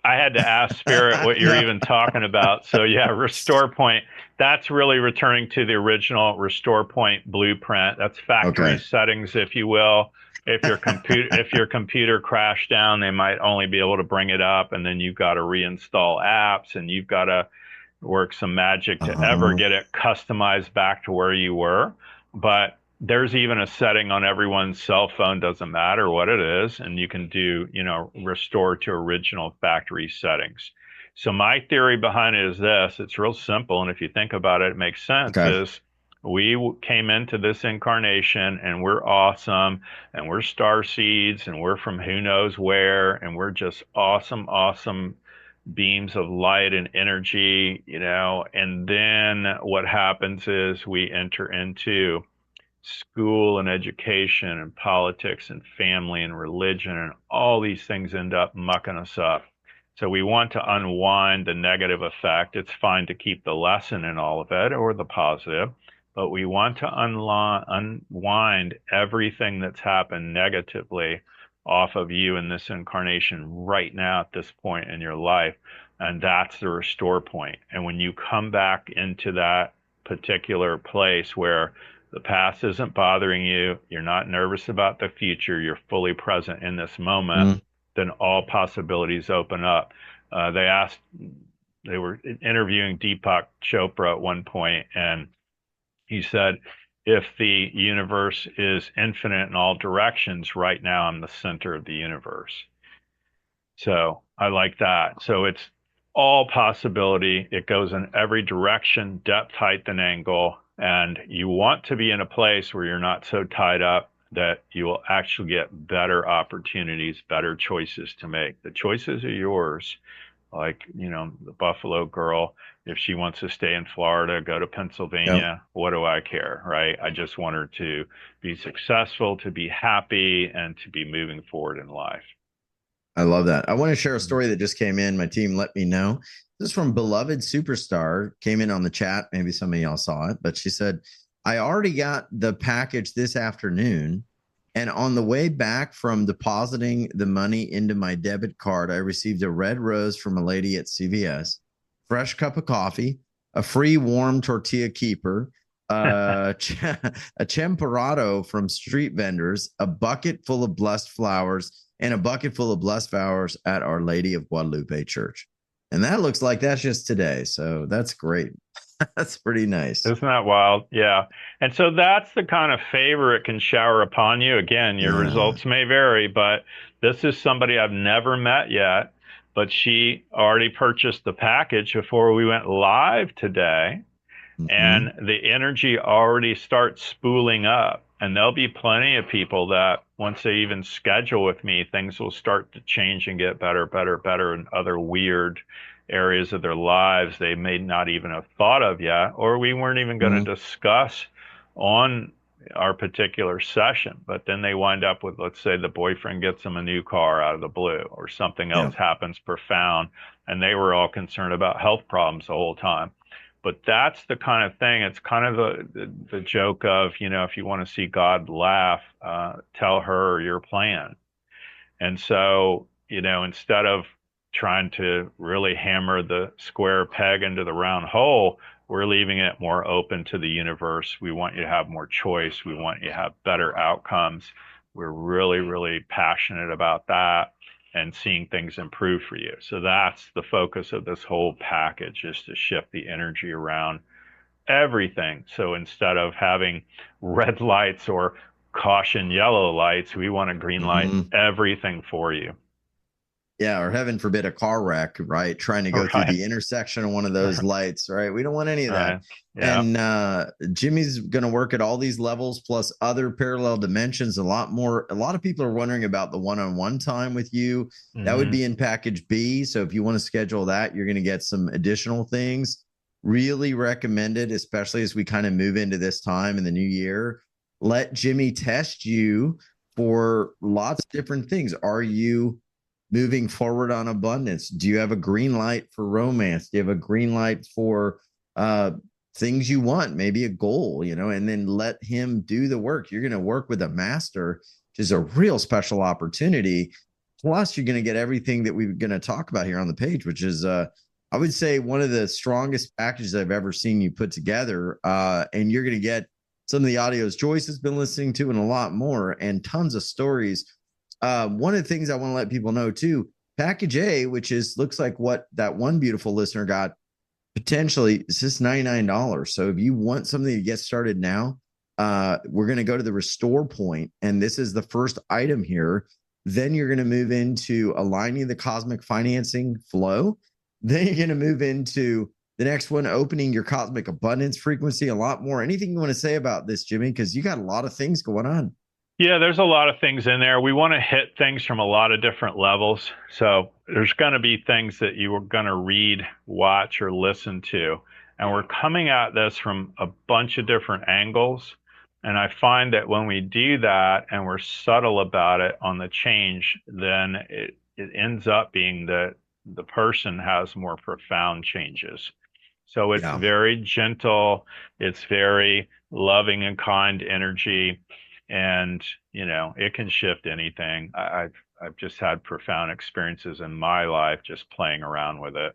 C: I had to ask Spirit what you're even talking about. So yeah, restore point. That's really returning to the original restore point blueprint. That's factory settings, if you will. If your computer crashed down, they might only be able to bring it up, and then you've got to reinstall apps, and you've got to work some magic to ever get it customized back to where you were. But there's even a setting on everyone's cell phone, doesn't matter what it is, and you can do, restore to original factory settings. So my theory behind it is this: it's real simple, and if you think about it, it makes sense. Is we came into this incarnation and we're awesome, and we're star seeds, and we're from who knows where, and we're just awesome beams of light and energy, and then what happens is we enter into school and education and politics and family and religion, and all these things end up mucking us up. So we want to unwind the negative effect. It's fine to keep the lesson in all of it, or the positive, but we want to unwind everything that's happened negatively off of you in this incarnation right now at this point in your life. And that's the restore point. And when you come back into that particular place where the past isn't bothering you, you're not nervous about the future, you're fully present in this moment, then all possibilities open up. They were interviewing Deepak Chopra at one point, and he said, if the universe is infinite in all directions, right now I'm the center of the universe. So I like that. So it's all possibility. It goes in every direction, depth, height, and angle. And you want to be in a place where you're not so tied up that you will actually get better opportunities, better choices to make. The choices are yours. Like, the Buffalo girl, if she wants to stay in Florida, go to Pennsylvania, what do I care, right? I just want her to be successful, to be happy, and to be moving forward in life.
B: I love that. I want to share a story that just came in. My team let me know. This is from Beloved Superstar. Came in on the chat. Maybe some of y'all saw it, but she said, I already got the package this afternoon. And on the way back from depositing the money into my debit card, I received a red rose from a lady at CVS, fresh cup of coffee, a free warm tortilla keeper, a champurrado from street vendors, a bucket full of blessed flowers, and a bucket full of blessed flowers at Our Lady of Guadalupe Church. And that looks like that's just today. So that's great. That's pretty nice.
C: Isn't that wild? Yeah. And so that's the kind of favor it can shower upon you. Again, your
B: Yeah.
C: results may vary, but this is somebody I've never met yet, but she already purchased the package before we went live today.
B: Hmm.
C: And the energy already starts spooling up. And there'll be plenty of people that once they even schedule with me, things will start to change and get better, better, better in other weird areas of their lives they may not even have thought of yet, or we weren't even going to discuss on our particular session. But then they wind up with, let's say the boyfriend gets them a new car out of the blue, or something
B: Yeah.
C: else happens profound, and they were all concerned about health problems the whole time. But that's the kind of thing. It's kind of the joke of, if you want to see God laugh, tell her your plan. And so, instead of trying to really hammer the square peg into the round hole, we're leaving it more open to the universe. We want you to have more choice. We want you to have better outcomes. We're really, really passionate about that and seeing things improve for you. So that's the focus of this whole package, is to shift the energy around everything. So instead of having red lights or caution yellow lights, we want to green light
B: Hmm.
C: everything for you.
B: Yeah, or heaven forbid a car wreck, right? Trying to go through
C: Right.
B: the intersection of one of those lights, right? We don't want any of that.
C: Right. Yeah.
B: And Jimmy's going to work at all these levels plus other parallel dimensions. A lot more. A lot of people are wondering about the one-on-one time with you. That would
C: Mm-hmm.
B: be in package B. So if you want to schedule that, you're going to get some additional things. Really recommended, especially as we kind of move into this time in the new year. Let Jimmy test you for lots of different things. Are you moving forward on abundance? Do you have a green light for romance? Do you have a green light for things you want, maybe a goal, and then let him do the work. You're going to work with a master, which is a real special opportunity. Plus, you're going to get everything that we're going to talk about here on the page, which is, I would say, one of the strongest packages I've ever seen you put together. And you're going to get some of the audios Joyce has been listening to and a lot more, and tons of stories. One of the things I want to let people know too, package A, which looks like what that one beautiful listener got, potentially it's just $99. So if you want something to get started now, we're going to go to the restore point, and this is the first item here. Then you're going to move into aligning the cosmic financing flow. Then you're going to move into the next one, opening your cosmic abundance frequency. A lot more. Anything you want to say about this, Jimmy? Because you got a lot of things going on.
C: Yeah, there's a lot of things in there. We want to hit things from a lot of different levels. So there's going to be things that you are going to read, watch, or listen to. And we're coming at this from a bunch of different angles. And I find that when we do that and we're subtle about it on the change, then it ends up being that the person has more profound changes. So it's very gentle, it's very loving and kind energy, and it can shift anything. I've just had profound experiences in my life just playing around with it.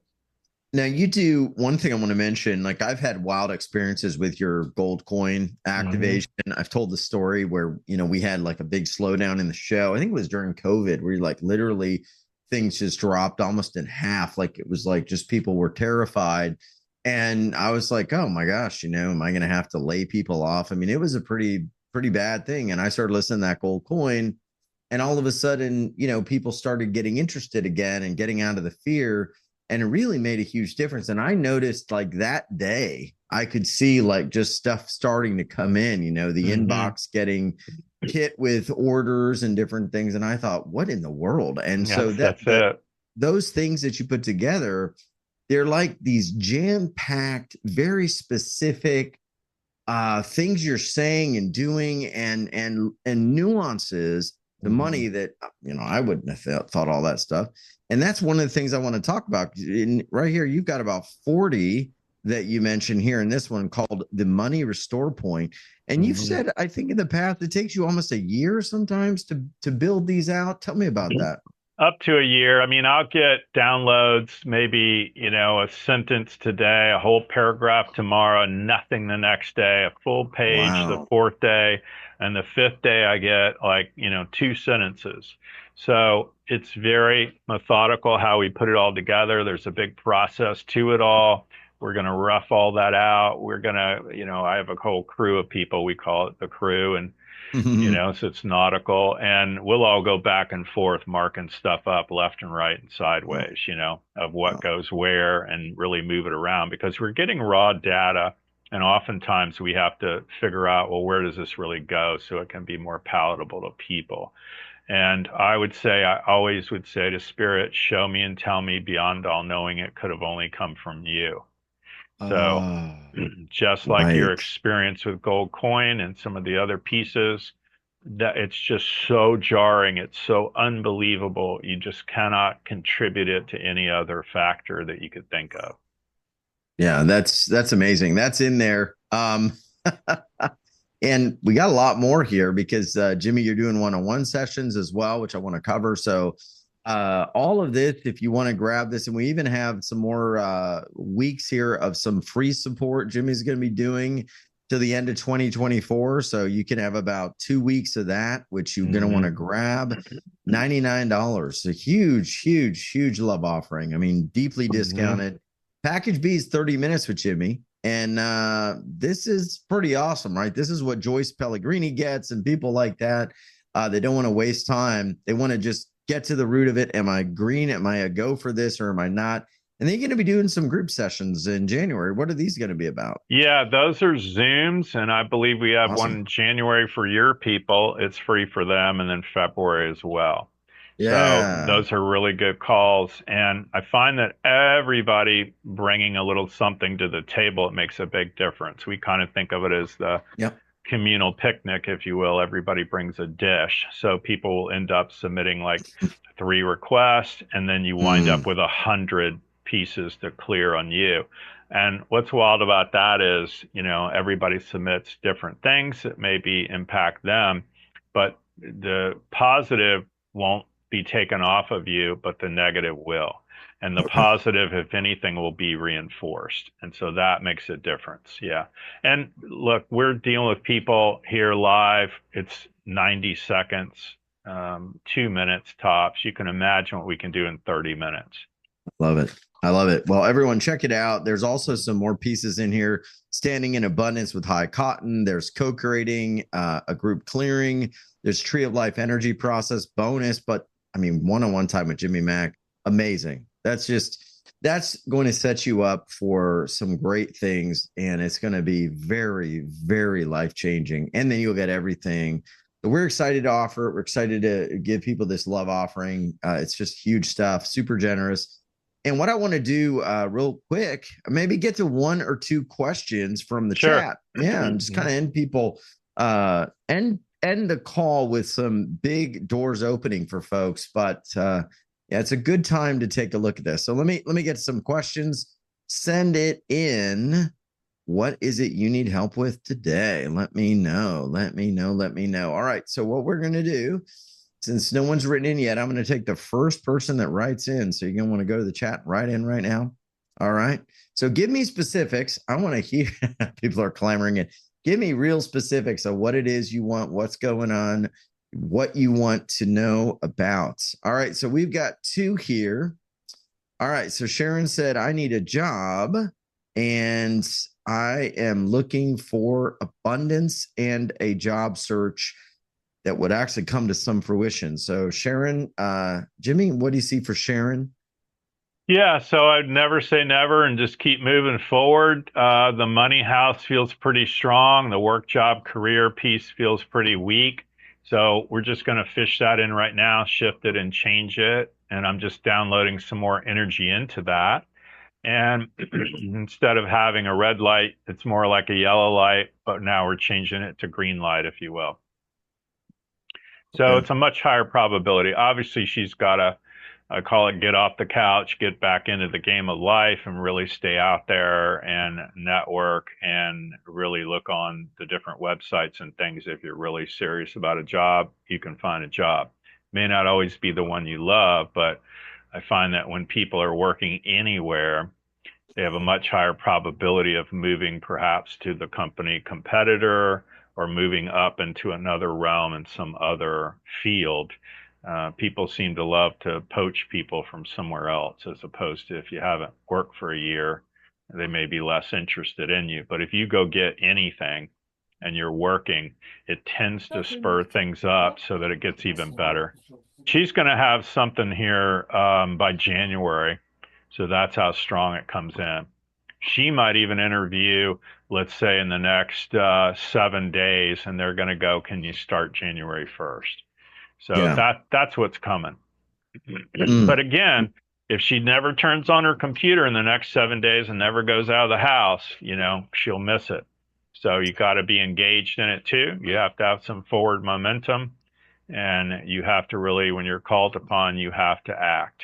B: Now, you do one thing I want to mention. Like, I've had wild experiences with your gold coin activation. I've told the story where, we had like a big slowdown in the show. I think it was during COVID, where like literally things just dropped almost in half. Like, it was like just people were terrified. And I was like, oh my gosh, am I going to have to lay people off? I mean, it was a pretty bad thing. And I started listening to that gold coin. And all of a sudden, people started getting interested again and getting out of the fear. And it really made a huge difference. And I noticed like that day, I could see like just stuff starting to come in, the inbox getting hit with orders and different things. And I thought, what in the world? And so
C: that's it.
B: Those things that you put together, they're like these jam-packed, very specific things you're saying and doing, and nuances, the money that I wouldn't have thought all that stuff. And that's one of the things I want to talk about. Right here, you've got about 40 that you mentioned here in this one called the money restore point. And you've said, I think in the past, it takes you almost a year sometimes to build these out. Tell me about that.
C: Up to a year. I mean, I'll get downloads, maybe, a sentence today, a whole paragraph tomorrow, nothing the next day, a full page the fourth day, and the fifth day I get like, 2 sentences. So it's very methodical how we put it all together. There's a big process to it all. We're going to rough all that out. We're going to, I have a whole crew of people. We call it the crew. And, so it's nautical. And we'll all go back and forth, marking stuff up left and right and sideways, of what goes where and really move it around because we're getting raw data. And oftentimes we have to figure out, well, where does this really go so it can be more palatable to people? And I always would say to Spirit, show me and tell me beyond all knowing it could have only come from you. So just like your experience with gold coin and some of the other pieces, that it's just so jarring. It's so unbelievable. You just cannot contribute it to any other factor that you could think of.
B: Yeah, that's amazing. That's in there. And we got a lot more here because Jimmy, you're doing one-on-one sessions as well, which I want to cover. So all of this, if you want to grab this, and we even have some more weeks here of some free support Jimmy's going to be doing to the end of 2024. So you can have about 2 weeks of that, which you're going to want to grab. $99, a huge love offering. I mean, deeply discounted. Package B is 30 minutes with Jimmy. And this is pretty awesome, right? This is what Joyce Pellegrini gets and people like that. They don't want to waste time. They want to just get to the root of it. Am I green? Am I a go for this or am I not? And then you're going to be doing some group sessions in January. What are these going to be about?
C: Yeah, those are Zooms. And I believe we have one in January for your people. It's free for them. And then February as well. Yeah. So those are really good calls. And I find that everybody bringing a little something to the table, it makes a big difference. We kind of think of it as the communal picnic, if you will. Everybody brings a dish. So people will end up submitting like 3 requests, and then you wind up with 100 pieces to clear on you. And what's wild about that is, everybody submits different things that maybe impact them, but the positive won't be taken off of you, but the negative will. And the positive, if anything, will be reinforced. And so that makes a difference. Yeah. And look, we're dealing with people here live. It's 90 seconds, 2 minutes tops. You can imagine what we can do in 30 minutes.
B: Love it. I love it. Well, everyone, check it out. There's also some more pieces in here. Standing in Abundance with High Cotton. There's co-creating, a group clearing. There's Tree of Life energy process bonus. But I mean, one-on-one time with Jimmy Mack, amazing. That's going to set you up for some great things. And it's going to be very, very life-changing. And then you'll get everything. So we're excited to offer it. We're excited to give people this love offering. It's just huge stuff, super generous. And what I want to do real quick, maybe get to 1 or 2 questions from the chat. Yeah, and just kind of end people, end the call with some big doors opening for folks. But yeah, it's a good time to take a look at this. So let me get some questions. Send it in. What is it you need help with today? Let me know. Let me know. All right. So what we're going to do, since no one's written in yet, I'm going to take the first person that writes in. So you're going to want to go to the chat, write in right now. All right. So give me specifics. I want to hear, people are clamoring it. Give me real specifics of what it is you want, what's going on, what you want to know about. All right. So we've got 2 here. All right. So Sharon said, I need a job and I am looking for abundance and a job search that would actually come to some fruition. So Sharon, Jimmy, what do you see for Sharon?
C: Yeah, so I'd never say never and just keep moving forward. The money house feels pretty strong. The work job career piece feels pretty weak. So we're just going to fish that in right now, shift it and change it. And I'm just downloading some more energy into that. And instead of having a red light, it's more like a yellow light, but now we're changing it to green light, if you will. So it's a much higher probability. Obviously, she's got to, I call it, get off the couch, get back into the game of life and really stay out there and network and really look on the different websites and things. If you're really serious about a job, you can find a job. May not always be the one you love, but I find that when people are working anywhere, they have a much higher probability of moving perhaps to the company competitor or moving up into another realm in some other field. People seem to love to poach people from somewhere else, as opposed to if you haven't worked for a year, they may be less interested in you. But if you go get anything and you're working, it tends to spur things up so that it gets even better. She's going to have something here by January. So that's how strong it comes in. She might even interview, let's say, in the next 7 days, and they're going to go, can you start January 1st? So that's what's coming. But again, if she never turns on her computer in the next 7 days and never goes out of the house, she'll miss it. So you got to be engaged in it too. You have to have some forward momentum, and you have to really, when you're called upon, you have to act.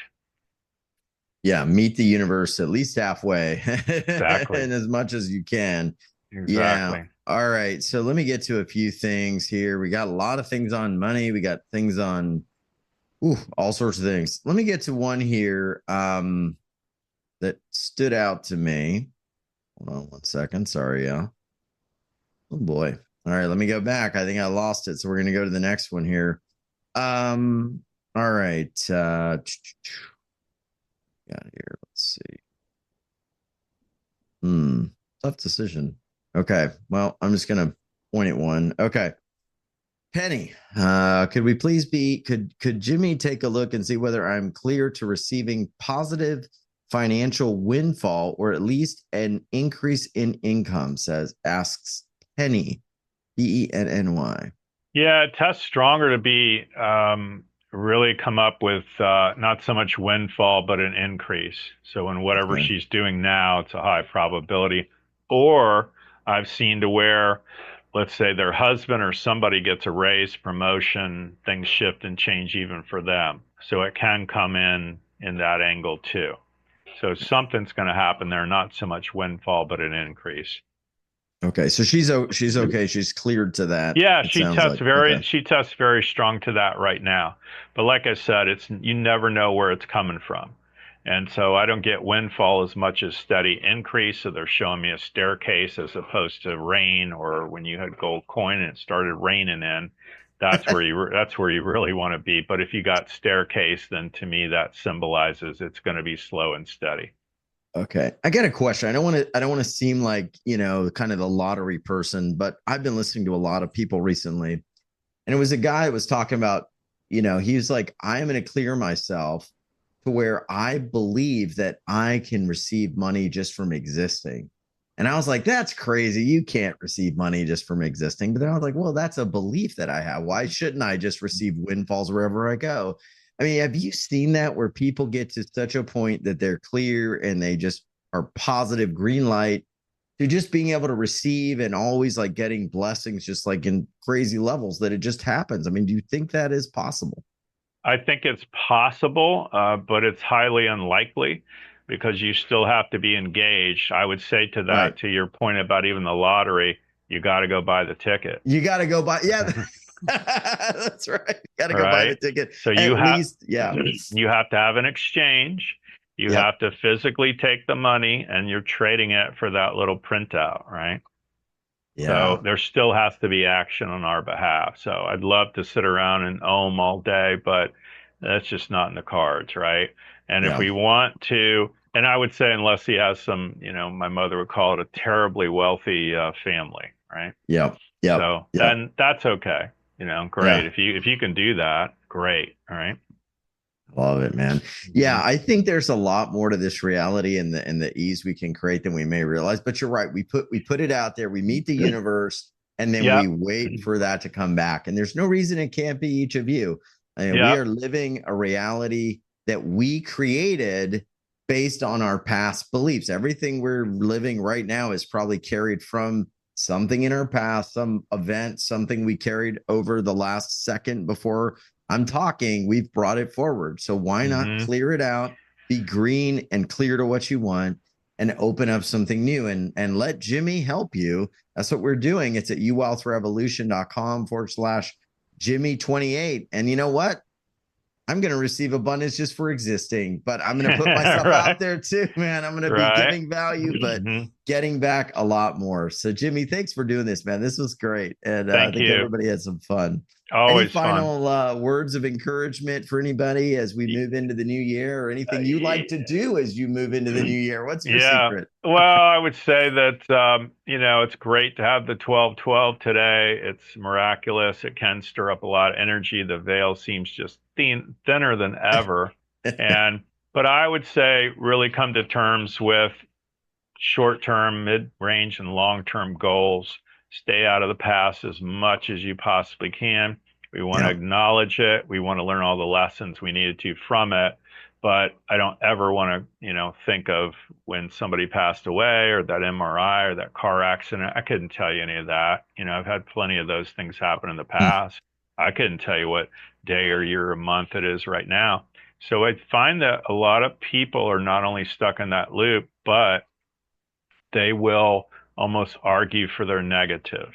B: Yeah, meet the universe at least halfway.
C: Exactly.
B: And as much as you can.
C: Exactly.
B: Yeah. All right. So let me get to a few things here. We got a lot of things on money. We got things on all sorts of things. Let me get to one here that stood out to me. Hold on 1 second. Sorry, yeah. Oh boy. All right, let me go back. I think I lost it. So we're going to go to the next one here. All right. Got here. Let's see. Tough decision. Okay. Well, I'm just going to point at one. Okay. Penny, could Jimmy take a look and see whether I'm clear to receiving positive financial windfall or at least an increase in income, asks Penny, Penny.
C: Yeah, it tests stronger to be really come up with not so much windfall, but an increase. So in whatever she's doing now, it's a high probability. Or I've seen to where, let's say their husband or somebody gets a raise, promotion, things shift and change even for them. So it can come in that angle too. So something's going to happen there, not so much windfall, but an increase.
B: Okay, so she's okay. She's cleared to that.
C: Yeah, she tests very strong to that right now. But like I said, you never know where it's coming from. And so I don't get windfall as much as steady increase. So they're showing me a staircase as opposed to rain, or when you had gold coin and it started raining in, that's where you really want to be. But if you got staircase, then to me that symbolizes it's going to be slow and steady.
B: Okay. I got a question. I don't want to seem like, kind of the lottery person, but I've been listening to a lot of people recently. And it was a guy that was talking about, he was like, I am going to clear myself to where I believe that I can receive money just from existing. And I was like, that's crazy. You can't receive money just from existing. But then I was like, well, that's a belief that I have. Why shouldn't I just receive windfalls wherever I go? I mean, have you seen that where people get to such a point that they're clear and they just are positive green light to just being able to receive and always like getting blessings just like in crazy levels that it just happens? I mean, do you think that is possible?
C: I think it's possible, but it's highly unlikely because you still have to be engaged. I would say to that, right, to your point about even the lottery, you got to go buy the ticket.
B: You got to go buy. Yeah. That's right. You got to go buy the ticket.
C: So you have to have an exchange. You have to physically take the money and you're trading it for that little printout, right? Yeah. So there still has to be action on our behalf. So I'd love to sit around and ohm all day, but that's just not in the cards, right? And if we want to, and I would say unless he has some, my mother would call it a terribly wealthy family, right?
B: Yeah.
C: So then that's okay. Great. Yeah. If you can do that, great. All right.
B: Love it, man. Yeah, I think there's a lot more to this reality and the ease we can create than we may realize. But you're right. We put it out there. We meet the universe, and then we wait for that to come back. And there's no reason it can't be each of you. I mean, we are living a reality that we created based on our past beliefs. Everything we're living right now is probably carried from something in our past, some event, something we carried over the last second before I'm talking, we've brought it forward. So why not clear it out, be green and clear to what you want, and open up something new and let Jimmy help you. That's what we're doing. It's at uwealthrevolution.com/Jimmy28. And you know what? I'm going to receive abundance just for existing, but I'm going to put myself out there too, man. I'm going to be giving value, but getting back a lot more. So Jimmy, thanks for doing this, man. This was great. And I think everybody had some fun.
C: Always
B: Any final words of encouragement for anybody as we move into the new year, or anything you like to do as you move into the new year? What's your secret?
C: Well, I would say that, it's great to have the 12-12 today. It's miraculous. It can stir up a lot of energy. The veil seems just thinner than ever. But I would say really come to terms with short-term, mid-range, and long-term goals. Stay out of the past as much as you possibly can. We want to acknowledge it. We want to learn all the lessons we needed to from it. But I don't ever want to, think of when somebody passed away or that MRI or that car accident. I couldn't tell you any of that. I've had plenty of those things happen in the past. I couldn't tell you what day or year or month it is right now. So I find that a lot of people are not only stuck in that loop, but they will almost argue for their negative.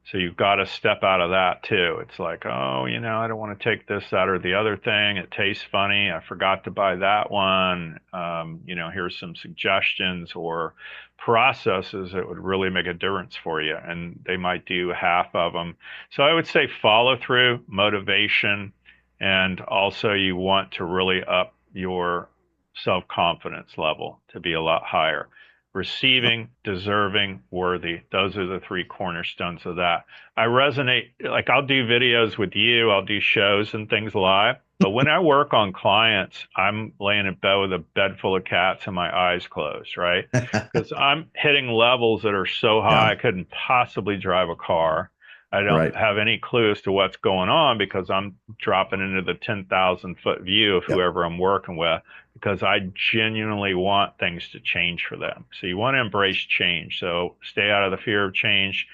C: So you've got to step out of that too. It's like, oh, I don't want to take this, that, or the other thing. It tastes funny. I forgot to buy that one. Here's some suggestions or processes that would really make a difference for you. And they might do half of them. So I would say follow through, motivation, and also you want to really up your self-confidence level to be a lot higher. Receiving, deserving, worthy. Those are the three cornerstones of that. I resonate, like I'll do videos with you, I'll do shows and things live, but when I work on clients, I'm laying in bed with a bed full of cats and my eyes closed, right? Because I'm hitting levels that are so high, I couldn't possibly drive a car. I don't have any clue as to what's going on because I'm dropping into the 10,000 foot view of whoever I'm working with, because I genuinely want things to change for them. So you want to embrace change. So stay out of the fear of change.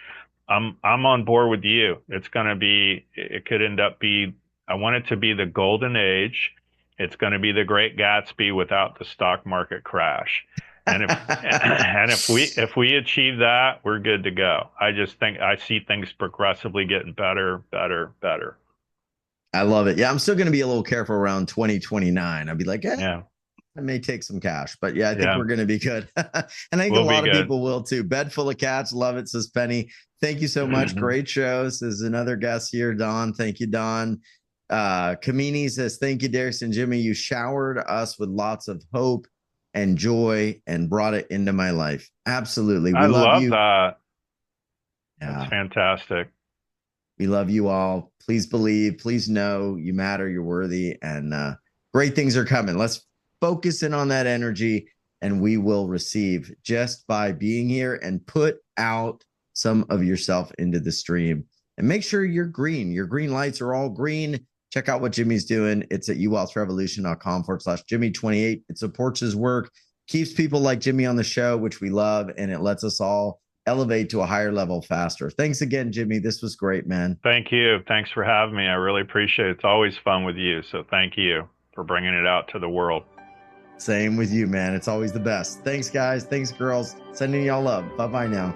C: I'm on board with you. It could end up I want it to be the golden age. It's going to be the Great Gatsby without the stock market crash. And if we achieve that, we're good to go. I just think I see things progressively getting better.
B: I love it. Yeah, I'm still going to be a little careful around 2029. I'll be like, I may take some cash, but I think we're going to be good. And I think a lot of people will too. Bed full of cats. Love it, says Penny. Thank you so much. Great show. Says another guest here, Don. Thank you, Don. Kamini says, thank you, Darius and Jimmy. You showered us with lots of hope and joy and brought it into my life. Absolutely.
C: I love
B: you.
C: That. That's fantastic.
B: We love you all. Please believe, please know you matter, you're worthy, and great things are coming. Let's focus in on that energy and we will receive just by being here and put out some of yourself into the stream. And make sure you're green. Your green lights are all green. Check out what Jimmy's doing. It's at uwealthrevolution.com/Jimmy28. It supports his work, keeps people like Jimmy on the show, which we love, and it lets us all elevate to a higher level faster. Thanks again, Jimmy. This was great, man.
C: Thank you. Thanks for having me. I really appreciate it. It's always fun with you. So thank you for bringing it out to the world.
B: Same with you, man. It's always the best. Thanks, guys. Thanks, girls. Sending y'all love. Bye-bye now.